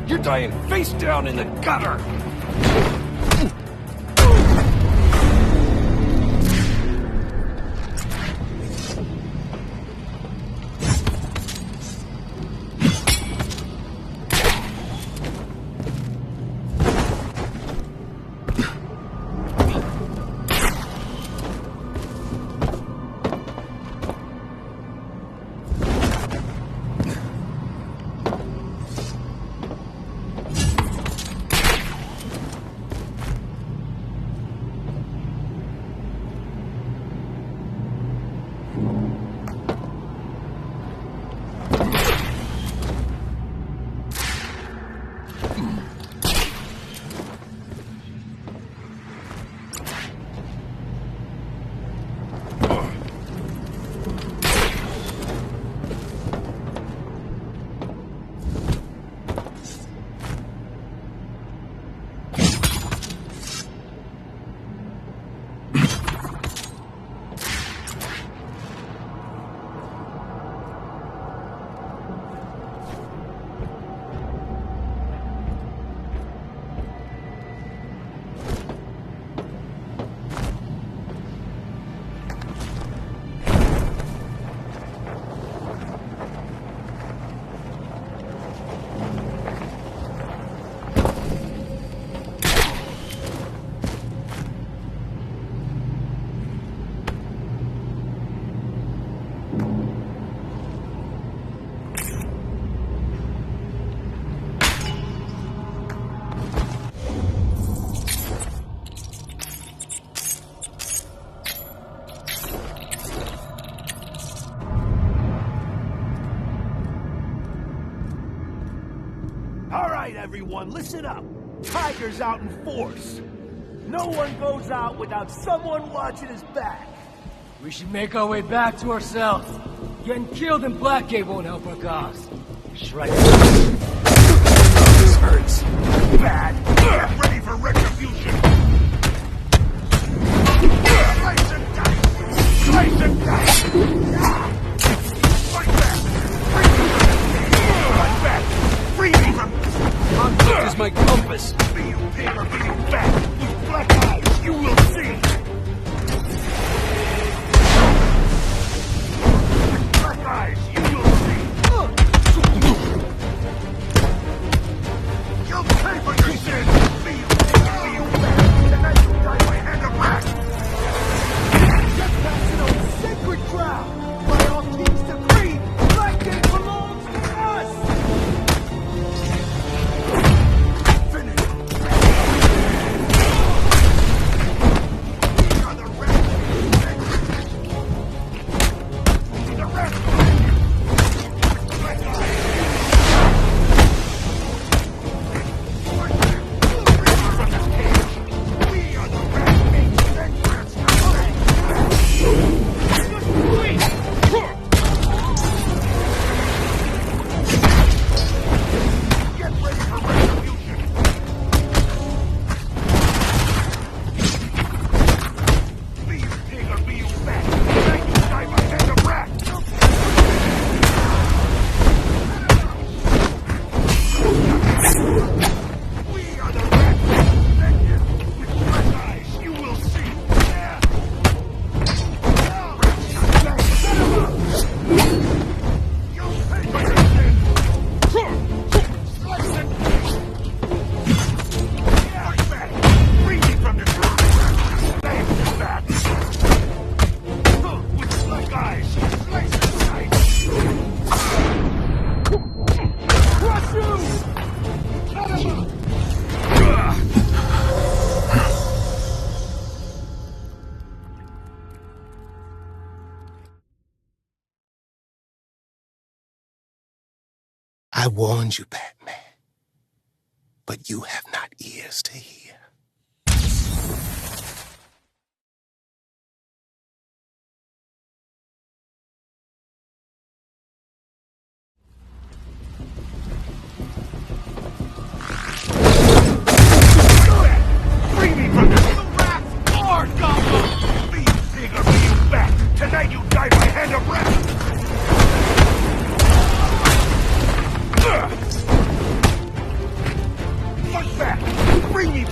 Speaker 4: You're dying face down in the gutter!
Speaker 14: Everyone, listen up. Tiger's out in force. No one goes out without someone watching his back.
Speaker 4: We should make our way back to ourselves. Getting killed in Blackgate won't help our cause. Shrike. This hurts.
Speaker 14: Bad.
Speaker 1: Get ready for retribution. Slice and dice. Slice and dice. Fight back. Fight back. Free me from
Speaker 4: conflict is my compass.
Speaker 1: Be you pig or be you fat, with black eyes, you will see. With black eyes, you will see. You'll pay for your sins. Be you pig or be you fat, tonight you die by hand of rat.
Speaker 14: Get back to those sacred ground. By all kings decree, Blackgate belongs to us.
Speaker 23: I warned you, Batman. But you have not ears to hear.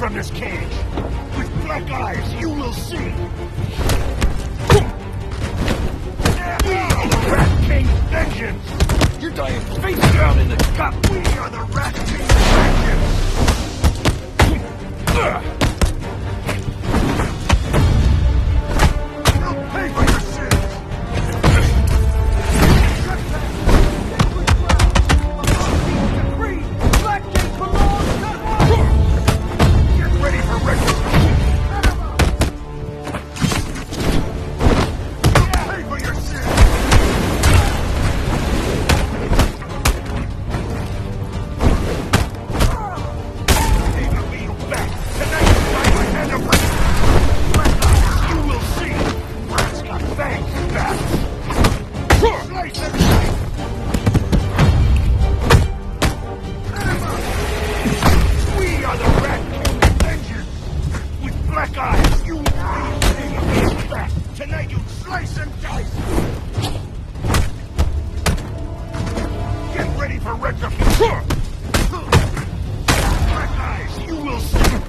Speaker 1: from this cage! With black eyes, you will see! The Rat King's vengeance! You're dying face down in the cup! We are the Rat King's vengeance! You'll pay for your sins! Black King belongs to us! Get ready for retribution! You'll pay for your sins!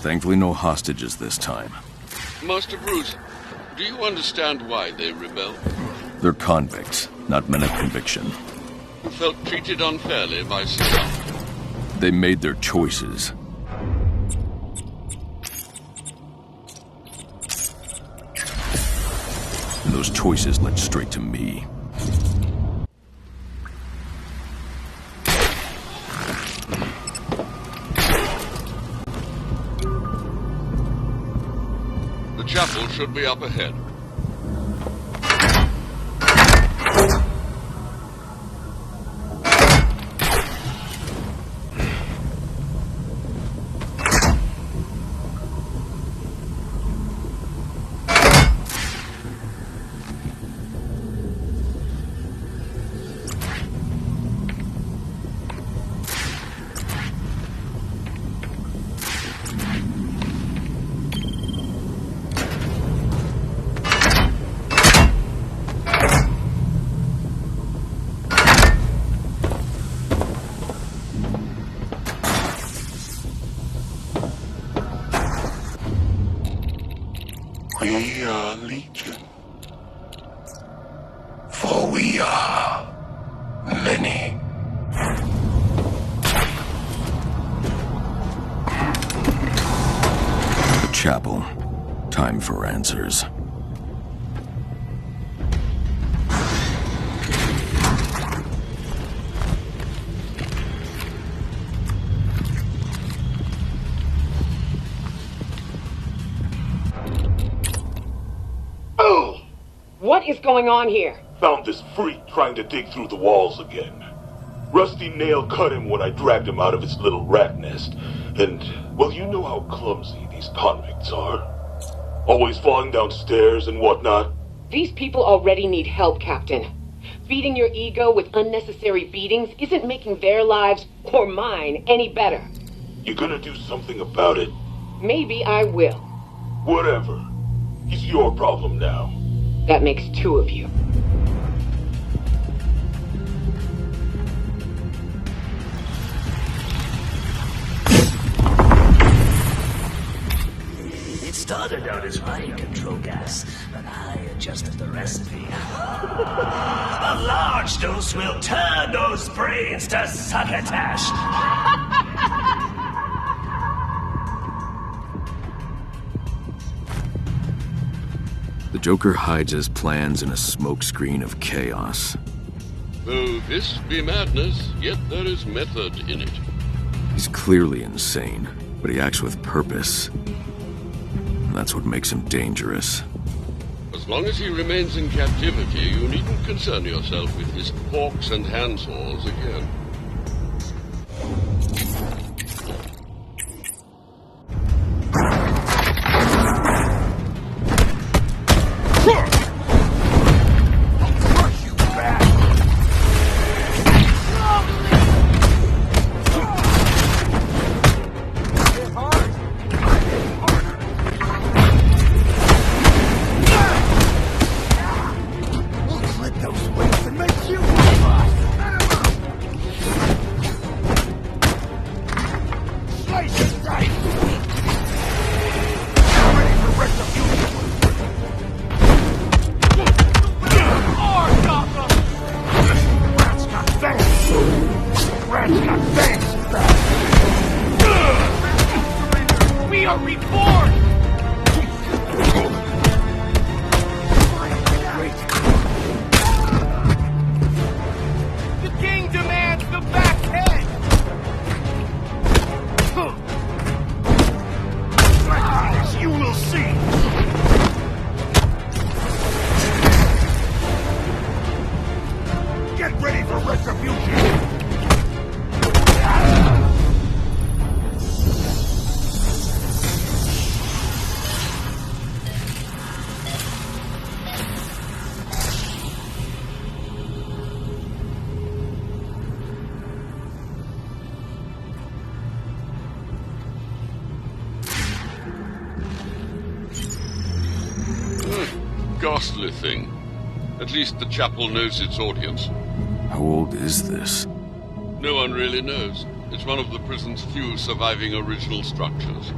Speaker 18: Thankfully, no hostages this time.
Speaker 17: Master Bruce, do you understand why they rebelled?
Speaker 18: They're convicts, not men of conviction.
Speaker 17: Who felt treated unfairly by society.
Speaker 18: They made their choices. And those choices led straight to me.
Speaker 17: The chapel should be up ahead.
Speaker 1: We are Legion. For we are many.
Speaker 18: The chapel. Time for answers.
Speaker 9: What is going on here?
Speaker 19: Found this freak trying to dig through the walls again. Rusty Nail cut him when I dragged him out of his little rat nest. And, well, you know how clumsy these convicts are. Always falling down stairs and whatnot.
Speaker 9: These people already need help, Captain. Feeding your ego with unnecessary beatings isn't making their lives, or mine, any better.
Speaker 19: You gonna do something about it?
Speaker 9: Maybe I will.
Speaker 19: Whatever. It's your problem now.
Speaker 9: That makes two of you.
Speaker 6: It started out as mind control gas, but I adjusted the recipe. A large dose will turn those brains to succotash.
Speaker 18: The Joker hides his plans in a smokescreen of chaos.
Speaker 17: Though this be madness, yet there is method in it.
Speaker 18: He's clearly insane, but he acts with purpose. And that's what makes him dangerous.
Speaker 17: As long as he remains in captivity, you needn't concern yourself with his forks and handsaws again.
Speaker 4: We are reborn! The king demands the back head!
Speaker 1: As you will see! Get ready for retribution!
Speaker 17: Ghastly thing. At least the chapel knows its audience.
Speaker 18: How old is this?
Speaker 17: No one really knows. It's one of the prison's few surviving original structures.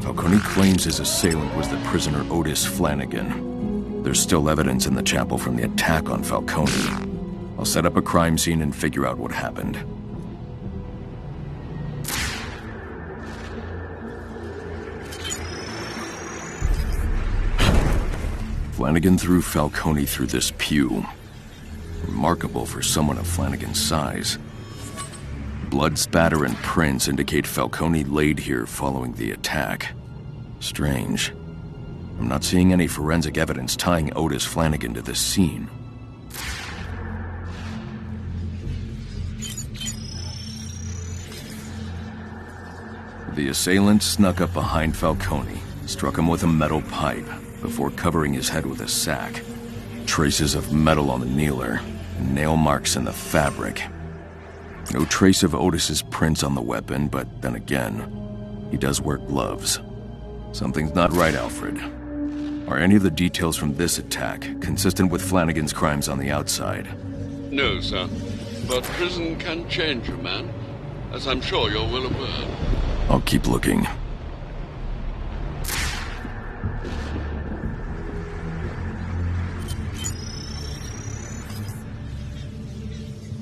Speaker 18: Falcone claims his assailant was the prisoner Otis Flanagan. There's still evidence in the chapel from the attack on Falcone. I'll set up a crime scene and figure out what happened. Flanagan threw Falcone through this pew. Remarkable for someone of Flanagan's size. Blood spatter and prints indicate Falcone laid here following the attack. Strange. I'm not seeing any forensic evidence tying Otis Flanagan to this scene. The assailant snuck up behind Falcone, struck him with a metal pipe before covering his head with a sack. Traces of metal on the kneeler, and nail marks in the fabric. No trace of Otis's prints on the weapon, but then again, he does wear gloves. Something's not right, Alfred. Are any of the details from this attack consistent with Flanagan's crimes on the outside?
Speaker 17: No, sir. But prison can change a man, as I'm sure you're well aware.
Speaker 18: I'll keep looking.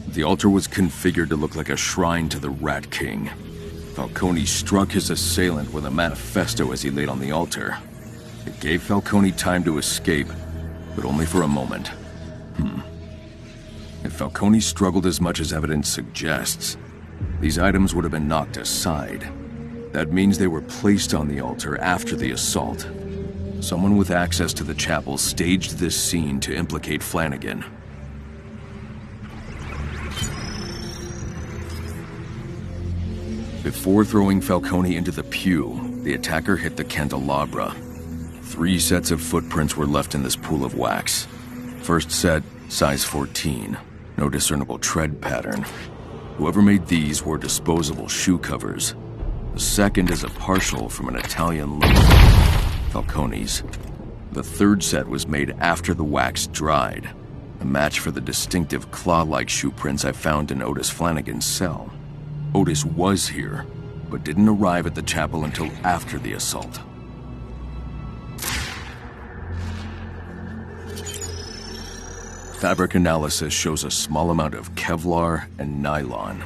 Speaker 18: The altar was configured to look like a shrine to the Rat King. Falcone struck his assailant with a manifesto as he laid on the altar. It gave Falcone time to escape, but only for a moment. If Falcone struggled as much as evidence suggests, these items would have been knocked aside. That means they were placed on the altar after the assault. Someone with access to the chapel staged this scene to implicate Flanagan. Before throwing Falcone into the pew, the attacker hit the candelabra. 3 sets of footprints were left in this pool of wax. First set, size 14. No discernible tread pattern. Whoever made these wore disposable shoe covers. The second is a partial from an Italian logo, Falcone's. The third set was made after the wax dried, a match for the distinctive claw-like shoe prints I found in Otis Flanagan's cell. Otis was here, but didn't arrive at the chapel until after the assault. Fabric analysis shows a small amount of Kevlar and nylon.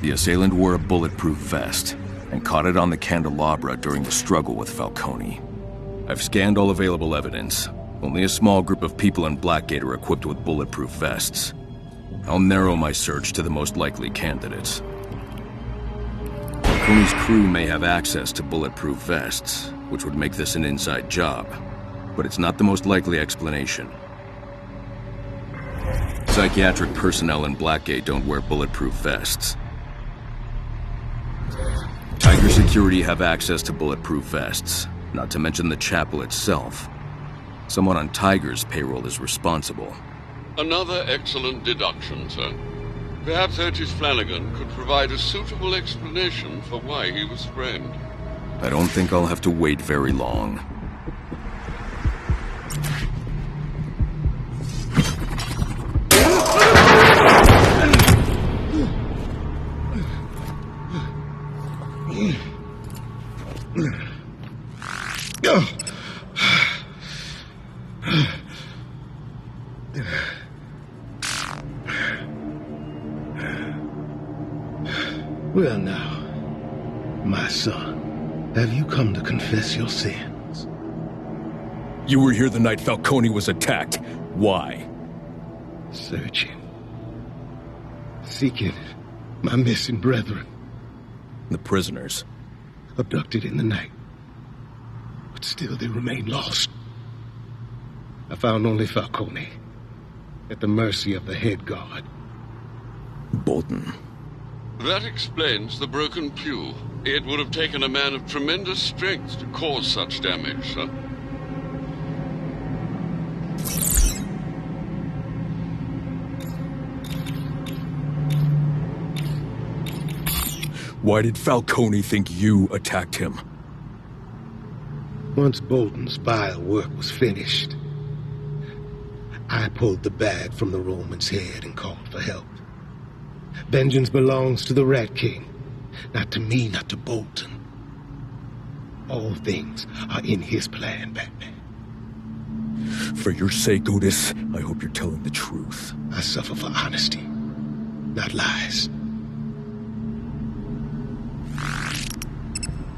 Speaker 18: The assailant wore a bulletproof vest and caught it on the candelabra during the struggle with Falcone. I've scanned all available evidence. Only a small group of people in Blackgate are equipped with bulletproof vests. I'll narrow my search to the most likely candidates. Falcone's crew may have access to bulletproof vests, which would make this an inside job, but it's not the most likely explanation. Psychiatric personnel in Blackgate don't wear bulletproof vests. Tiger Security have access to bulletproof vests, not to mention the chapel itself. Someone on Tiger's payroll is responsible.
Speaker 17: Another excellent deduction, sir. Perhaps Otis Flanagan could provide a suitable explanation for why he was framed.
Speaker 18: I don't think I'll have to wait very long.
Speaker 5: Well now, my son, have you come to confess your sins?
Speaker 10: You were here the night Falcone was attacked. Why?
Speaker 5: Searching. Seeking my missing brethren.
Speaker 10: The prisoners.
Speaker 5: Abducted in the night. But still they remain lost. I found only Falcone. At the mercy of the head guard.
Speaker 10: Bolton.
Speaker 17: That explains the broken pew. It would have taken a man of tremendous strength to cause such damage, sir.
Speaker 10: Why did Falcone think you attacked him?
Speaker 5: Once Bolton's vile work was finished, I pulled the bag from the Roman's head and called for help. Vengeance belongs to the Rat King. Not to me, not to Bolton. All things are in his plan, Batman.
Speaker 10: For your sake, Otis, I hope you're telling the truth.
Speaker 5: I suffer for honesty, not lies.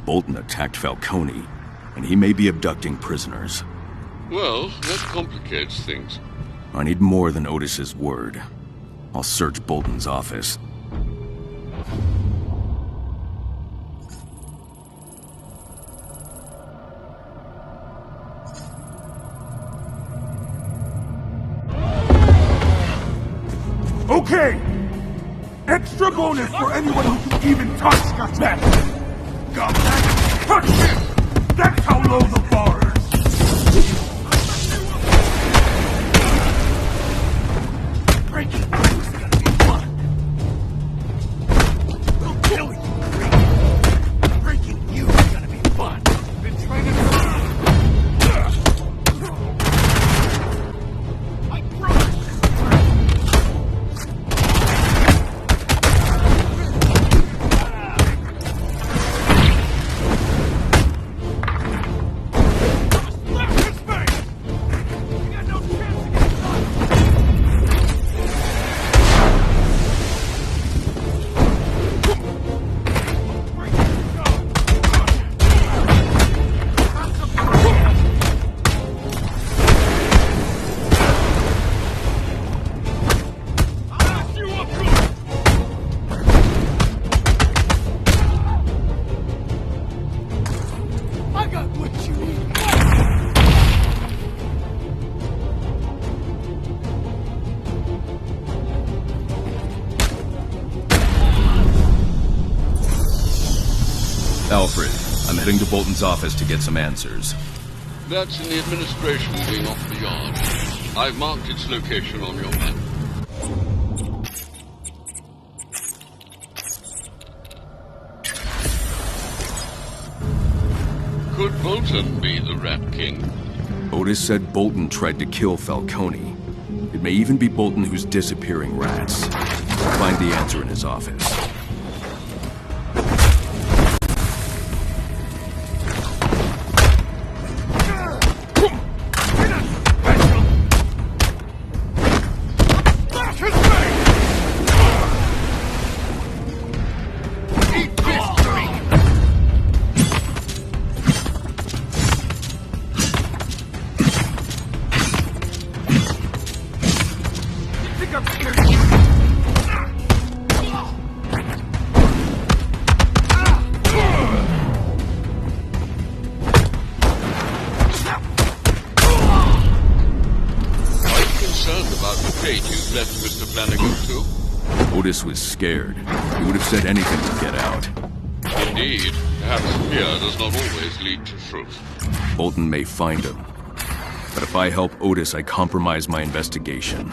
Speaker 18: Bolton attacked Falcone, and he may be abducting prisoners.
Speaker 17: Well, that complicates things.
Speaker 18: I need more than Otis's word. I'll search Bolton's office.
Speaker 1: Okay! Extra bonus for anyone who can even touch that! Got that? Touch him! That's how low the bar is! Breaking news is gonna be fun! We'll kill you! Breaking news is gonna be fun! Been training
Speaker 18: Alfred, I'm heading to Bolton's office to get some answers.
Speaker 17: That's in the administration wing off the yard. I've marked its location on your map. Could Bolton be the Rat King?
Speaker 18: Otis said Bolton tried to kill Falcone. It may even be Bolton who's disappearing rats. I'll find the answer in his office. Otis was scared. He would have said anything to get out.
Speaker 17: Indeed. Perhaps fear does not always lead to truth.
Speaker 18: Bolton may find him. But if I help Otis, I compromise my investigation.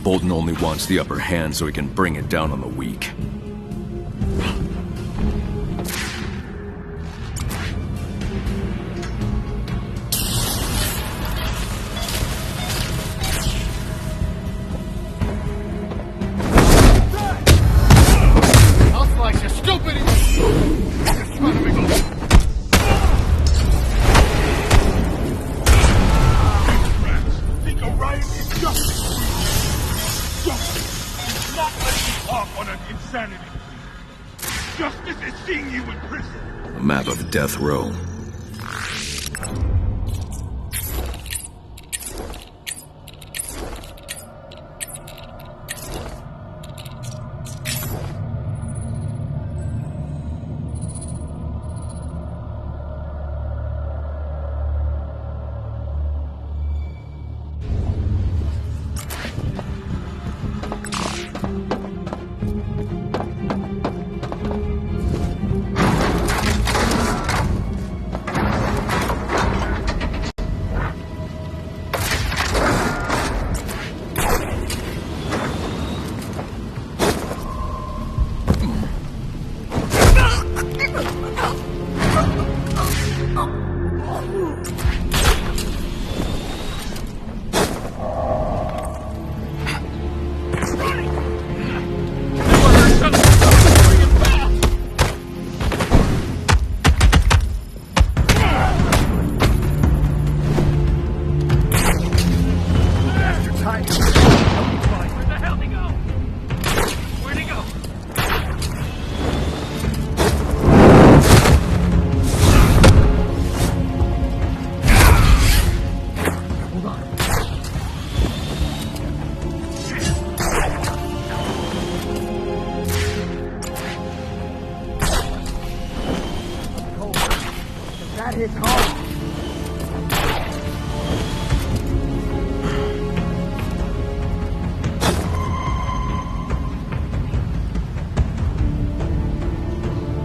Speaker 18: Bolton only wants the upper hand so he can bring it down on the weak.
Speaker 8: I'll slice you, stupid!
Speaker 1: Think a riot is justice. Justice is not letting you off on an insanity plea. Justice is seeing you in prison.
Speaker 18: A map of death row.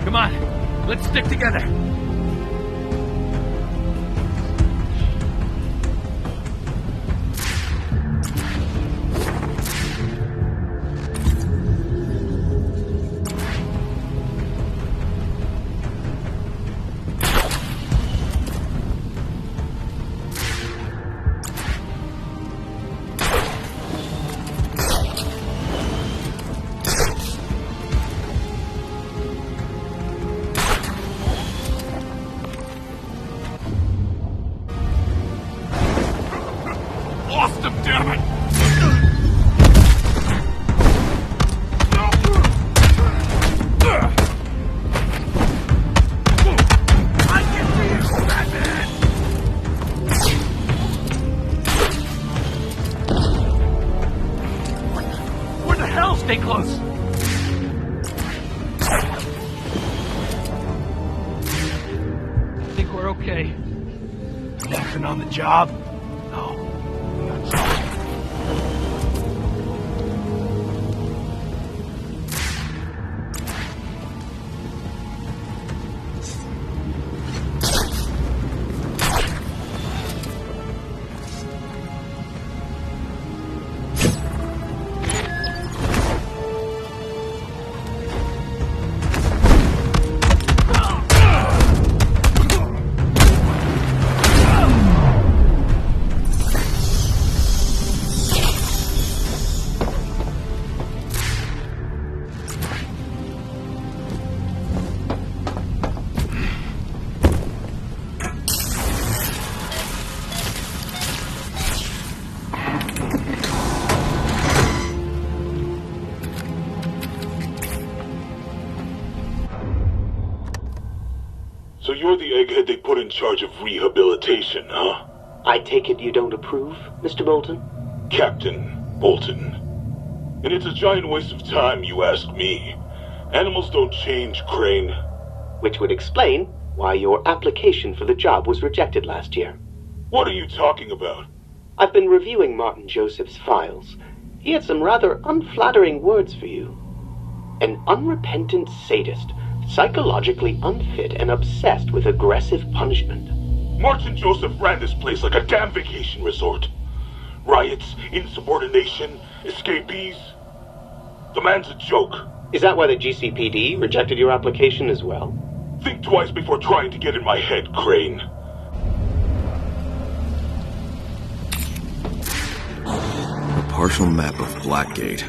Speaker 13: Come on, let's stick together.
Speaker 1: damn it! I can see you, Batman!
Speaker 13: Where the hell? Stay close. I think we're okay.
Speaker 1: Nothing on the job?
Speaker 13: No.
Speaker 19: So you're the egghead they put in charge of rehabilitation, huh?
Speaker 6: I take it you don't approve, Mr. Bolton?
Speaker 19: Captain Bolton. And it's a giant waste of time, you ask me. Animals don't change, Crane.
Speaker 6: Which would explain why your application for the job was rejected last year.
Speaker 19: What are you talking about?
Speaker 6: I've been reviewing Martin Joseph's files. He had some rather unflattering words for you. An unrepentant sadist, psychologically unfit and obsessed with aggressive punishment.
Speaker 19: Martin Joseph ran this place like a damn vacation resort. Riots, insubordination, escapees. The man's a joke.
Speaker 6: Is that why the GCPD rejected your application as well?
Speaker 19: Think twice before trying to get in my head, Crane.
Speaker 18: A partial map of Blackgate.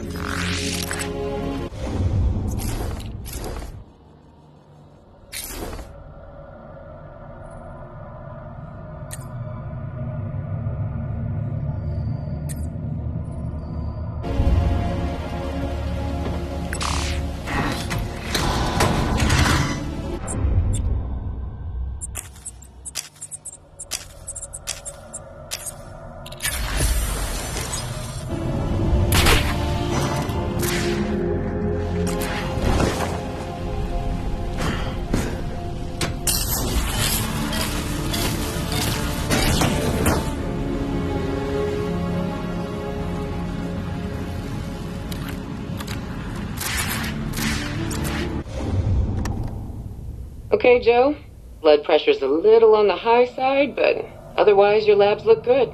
Speaker 9: Okay, Joe. Blood pressure's a little on the high side, but otherwise your labs look good.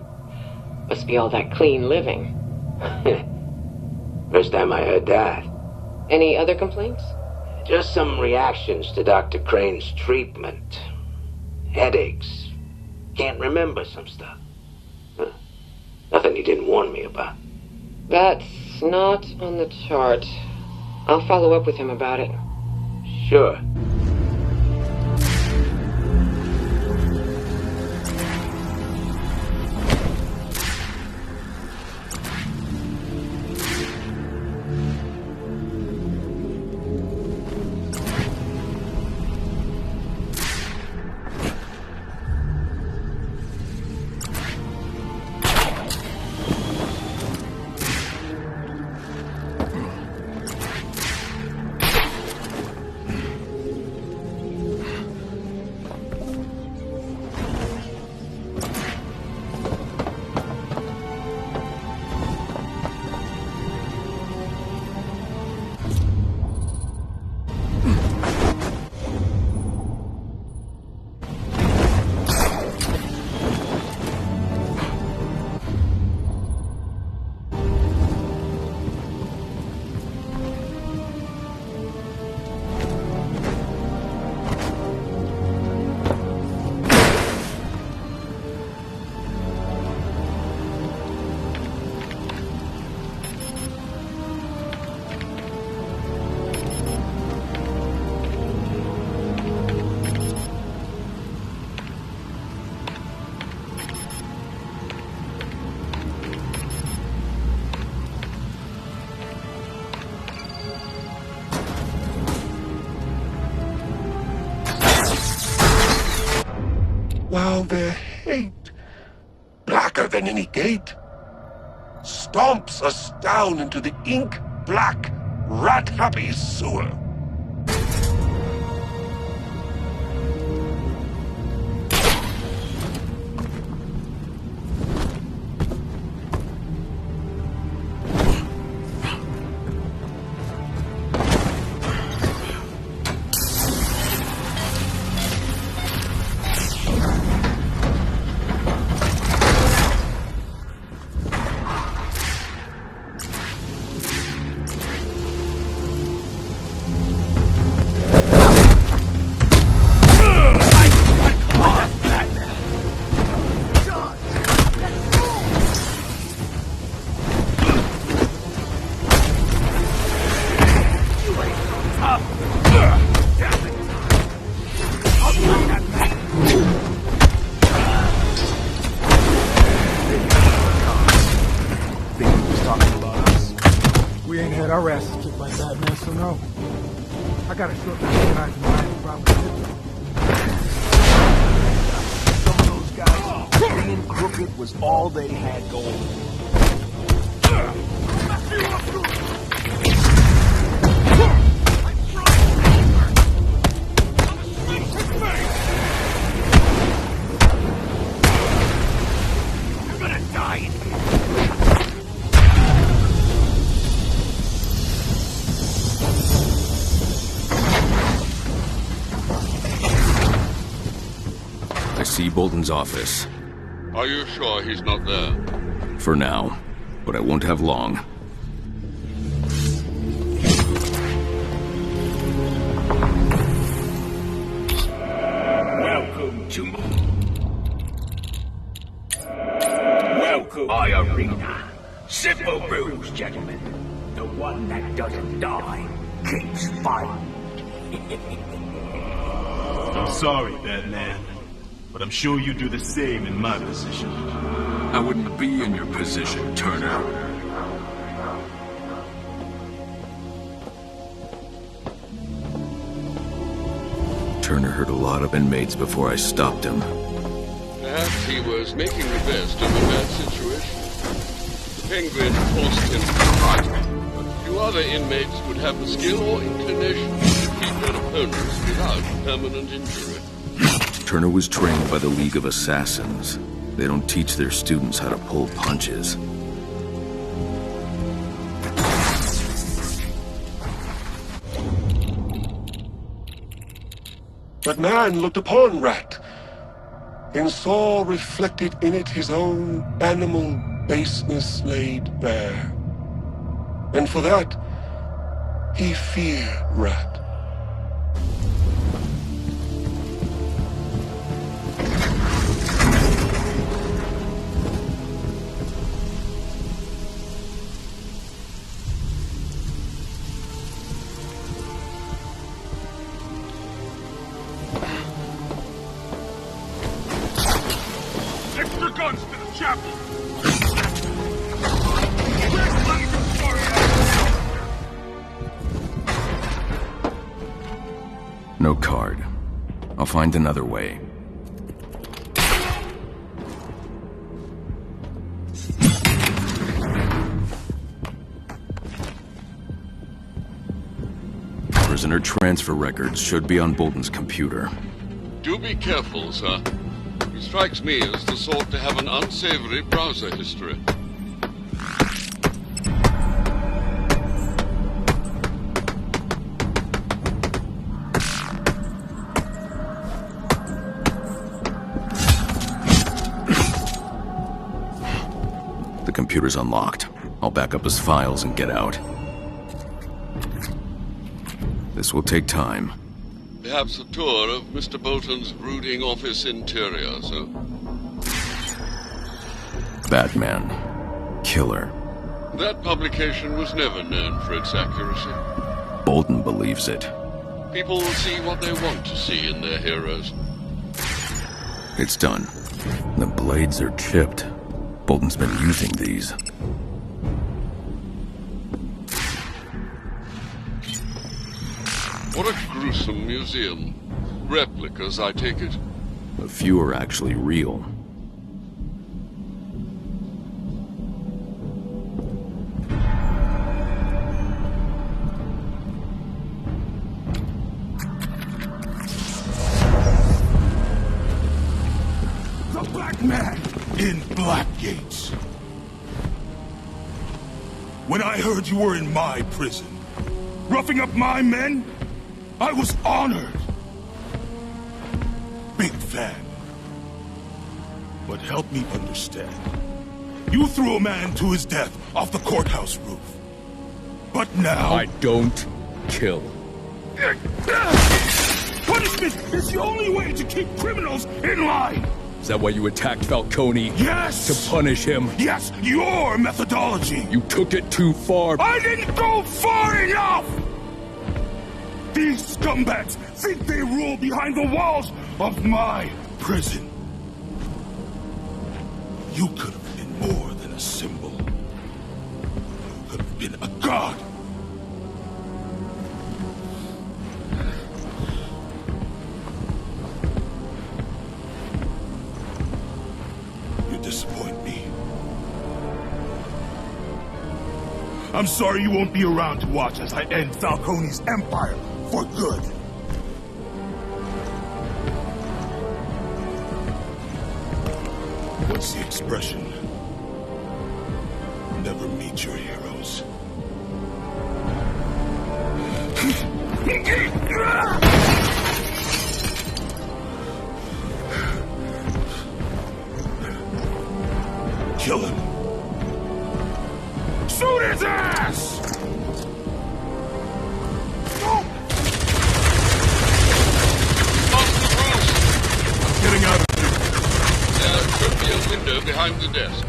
Speaker 9: Must be all that clean living.
Speaker 6: First time I heard that.
Speaker 9: Any other complaints?
Speaker 6: Just some reactions to Dr. Crane's treatment. Headaches. Can't remember some stuff. Nothing he didn't warn me about.
Speaker 9: That's not on the chart. I'll follow up with him about it.
Speaker 6: Sure.
Speaker 1: blacker than any gate. Stomps us down into the ink-black, rat-happy sewer.
Speaker 11: Our asses kicked by Batman, so no. I got a short guys in mind probably.
Speaker 14: Some of those guys, being crooked was all they had going.
Speaker 7: You're gonna die in here.
Speaker 18: I see Bolton's office.
Speaker 17: Are you sure he's not there?
Speaker 18: For now, but I won't have long.
Speaker 7: Welcome to my arena. Simple rules, gentlemen. The one that doesn't die keeps fighting.
Speaker 15: I'm sorry, Batman, but I'm sure you do the same in my position.
Speaker 10: I wouldn't be in your position, Turner.
Speaker 18: Turner hurt a lot of inmates before I stopped him.
Speaker 17: Perhaps he was making the best of a bad situation. The Penguin forced him to fight, but few other inmates would have the skill or inclination to keep their opponents without permanent injury.
Speaker 18: Turner was trained by the League of Assassins. They don't teach their students how to pull punches.
Speaker 1: But man looked upon Rat, and saw reflected in it his own animal baseness laid bare. And for that, he feared Rat.
Speaker 7: Extra guns to the chapel!
Speaker 18: No card. I'll find another way. Prisoner transfer records should be on Bolton's computer.
Speaker 17: Do be careful, sir. He strikes me as the sort to have an unsavory browser history.
Speaker 18: The computer's unlocked. I'll back up his files and get out. This will take time.
Speaker 17: Perhaps a tour of Mr. Bolton's brooding office interior, sir.
Speaker 18: Batman. Killer.
Speaker 17: That publication was never known for its accuracy.
Speaker 18: Bolton believes it.
Speaker 17: People will see what they want to see in their heroes.
Speaker 18: It's done. The blades are chipped. Bolton's been using these.
Speaker 17: What a gruesome museum. Replicas, I take it?
Speaker 18: A few are actually real.
Speaker 19: Gates. When I heard you were in my prison, roughing up my men, I was honored. Big fan. But help me understand. You threw a man to his death off the courthouse roof. But now...
Speaker 10: I don't kill.
Speaker 19: Punishment is the only way to keep criminals in line!
Speaker 10: Is that why you attacked Falcone?
Speaker 19: Yes!
Speaker 10: To punish him?
Speaker 19: Yes, your methodology!
Speaker 10: You took it too far.
Speaker 19: I didn't go far enough! These scumbags think they rule behind the walls of my prison. You could have been more than a symbol. You could have been a god. You disappoint me. I'm sorry you won't be around to watch as I end Falcone's empire for good. What's the expression? Never meet your heroes. Kill him. Shoot his ass! Getting out of here.
Speaker 17: There could be a window behind the desk.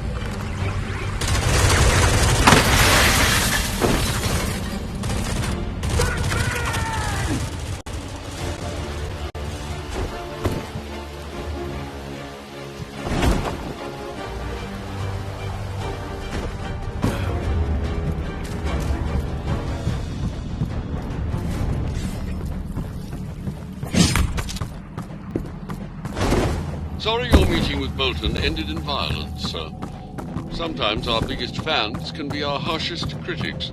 Speaker 17: Sorry your meeting with Bolton ended in violence, sir. Sometimes our biggest fans can be our harshest critics.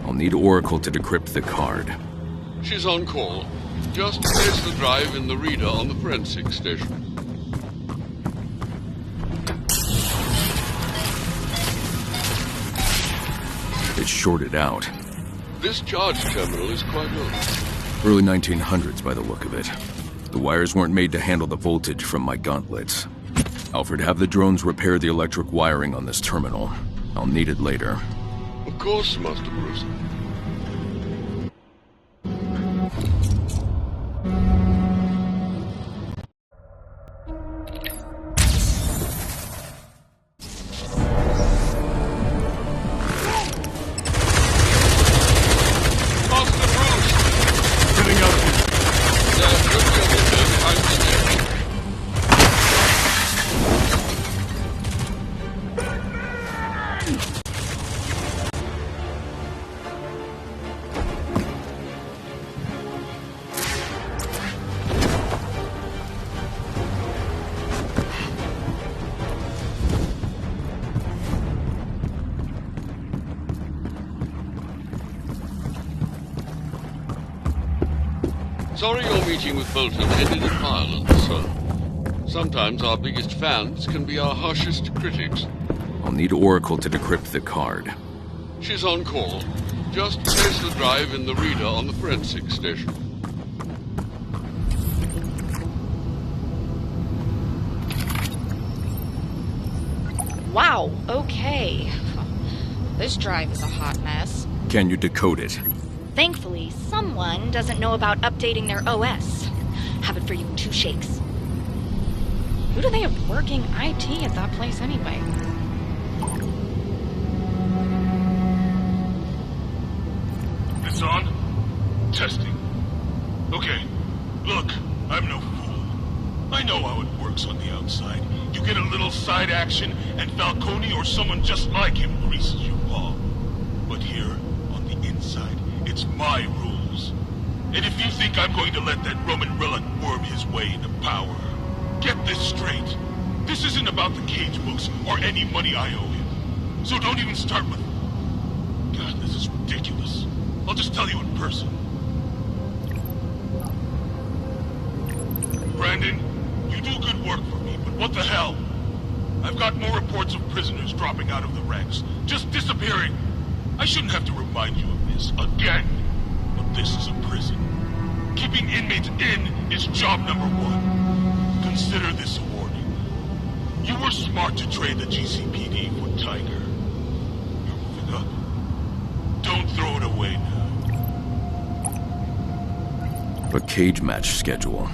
Speaker 18: I'll need Oracle to decrypt the card.
Speaker 17: She's on call. Just place the drive in the reader on the forensic station.
Speaker 18: It's shorted out.
Speaker 17: This charge terminal is quite old.
Speaker 18: Early 1900s by the look of it. The wires weren't made to handle the voltage from my gauntlets. Alfred, have the drones repair the electric wiring on this terminal. I'll need it later.
Speaker 17: Of course, Master Bruce. Sorry your meeting with Bolton ended in violence, sir. Sometimes our biggest fans can be our harshest critics.
Speaker 18: I'll need Oracle to decrypt the card.
Speaker 17: She's on call. Just place the drive in the reader on the forensic station.
Speaker 2: Wow, okay. This drive is a hot mess.
Speaker 18: Can you decode it?
Speaker 2: Thankfully, someone doesn't know about updating their OS. Have it for you in 2 shakes. Who do they have working IT at that place anyway?
Speaker 19: It's on? Testing. Okay, look, I'm no fool. I know how it works on the outside. You get a little side action, and Falcone or someone just like him greases your paw. But here, on the inside, it's my rules. And if you think I'm going to let that Roman relic worm his way into power, get this straight. This isn't about the cage books or any money I owe him. So don't even start with... God, this is ridiculous. I'll just tell you in person. Brandon, you do good work for me, but what the hell? I've got more reports of prisoners dropping out of the ranks, just disappearing. I shouldn't have to remind you of this again, but this is a prison. Keeping inmates in is job number one. Consider this a warning. You were smart to trade the GCPD for Tiger. You're moving up. Don't throw it away now.
Speaker 18: A cage match schedule.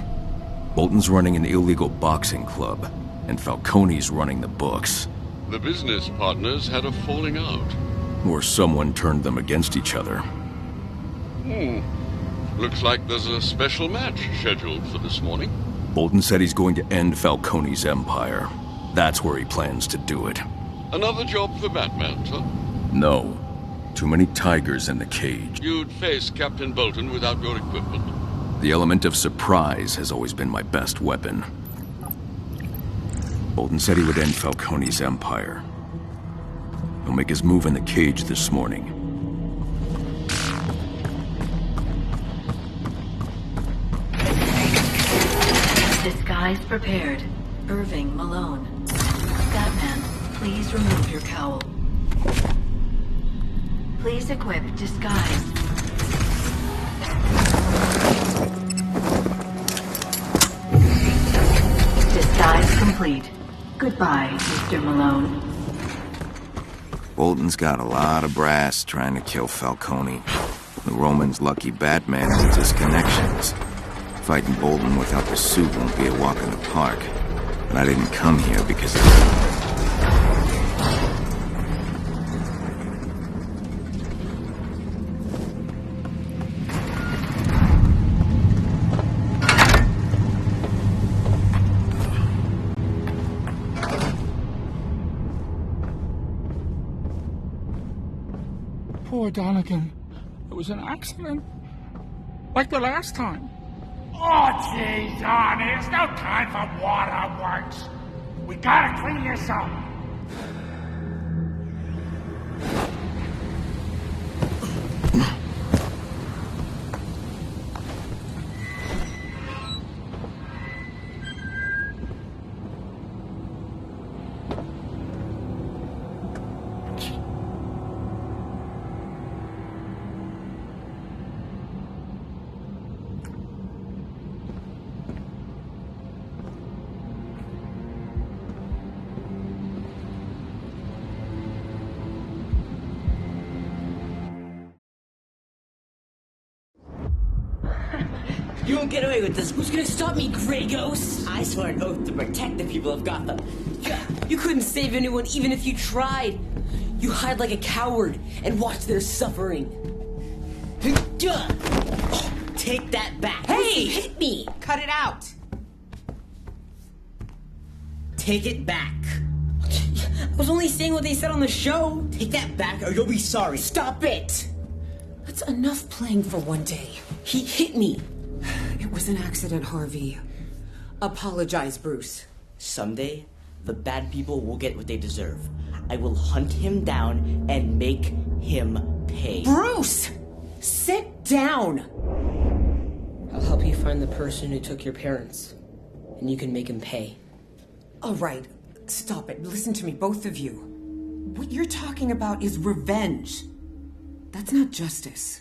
Speaker 18: Bolton's running an illegal boxing club, and Falcone's running the books.
Speaker 17: The business partners had a falling out.
Speaker 18: Or someone turned them against each other.
Speaker 17: Looks like there's a special match scheduled for this morning.
Speaker 18: Bolton said he's going to end Falcone's empire. That's where he plans to do it.
Speaker 17: Another job for Batman, sir?
Speaker 18: No. Too many tigers in the cage.
Speaker 17: You'd face Captain Bolton without your equipment.
Speaker 18: The element of surprise has always been my best weapon. Bolton said he would end Falcone's empire. He'll make his move in the cage this morning.
Speaker 16: Disguise prepared. Irving Malone. Batman, please remove your cowl. Please equip disguise. Disguise complete. Goodbye, Mr. Malone.
Speaker 20: Bolton's got a lot of brass trying to kill Falcone. The Roman's lucky Batman needs his connections. Fighting Bolton without the suit won't be a walk in the park. But I didn't come here because of
Speaker 11: Poor Donegan. It was an accident. Like the last time.
Speaker 7: Oh, jeez, Arnie, there's no time for waterworks. We gotta clean this up.
Speaker 21: You won't get away with this. Who's gonna stop me, Grey Ghost? I swear an oath to protect the people of Gotham. You couldn't save anyone even if you tried. You hide like a coward and watch their suffering. Take that back. Hey! You hit me!
Speaker 9: Cut it out.
Speaker 21: Take it back. I was only saying what they said on the show. Take that back or you'll be sorry. Stop it!
Speaker 9: That's enough playing for one day.
Speaker 21: He hit me.
Speaker 9: It was an accident, Harvey. Apologize, Bruce.
Speaker 21: Someday, the bad people will get what they deserve. I will hunt him down and make him pay.
Speaker 9: Bruce! Sit down!
Speaker 21: I'll help you find the person who took your parents, and you can make him pay.
Speaker 9: All right, stop it. Listen to me, both of you. What you're talking about is revenge. That's not justice.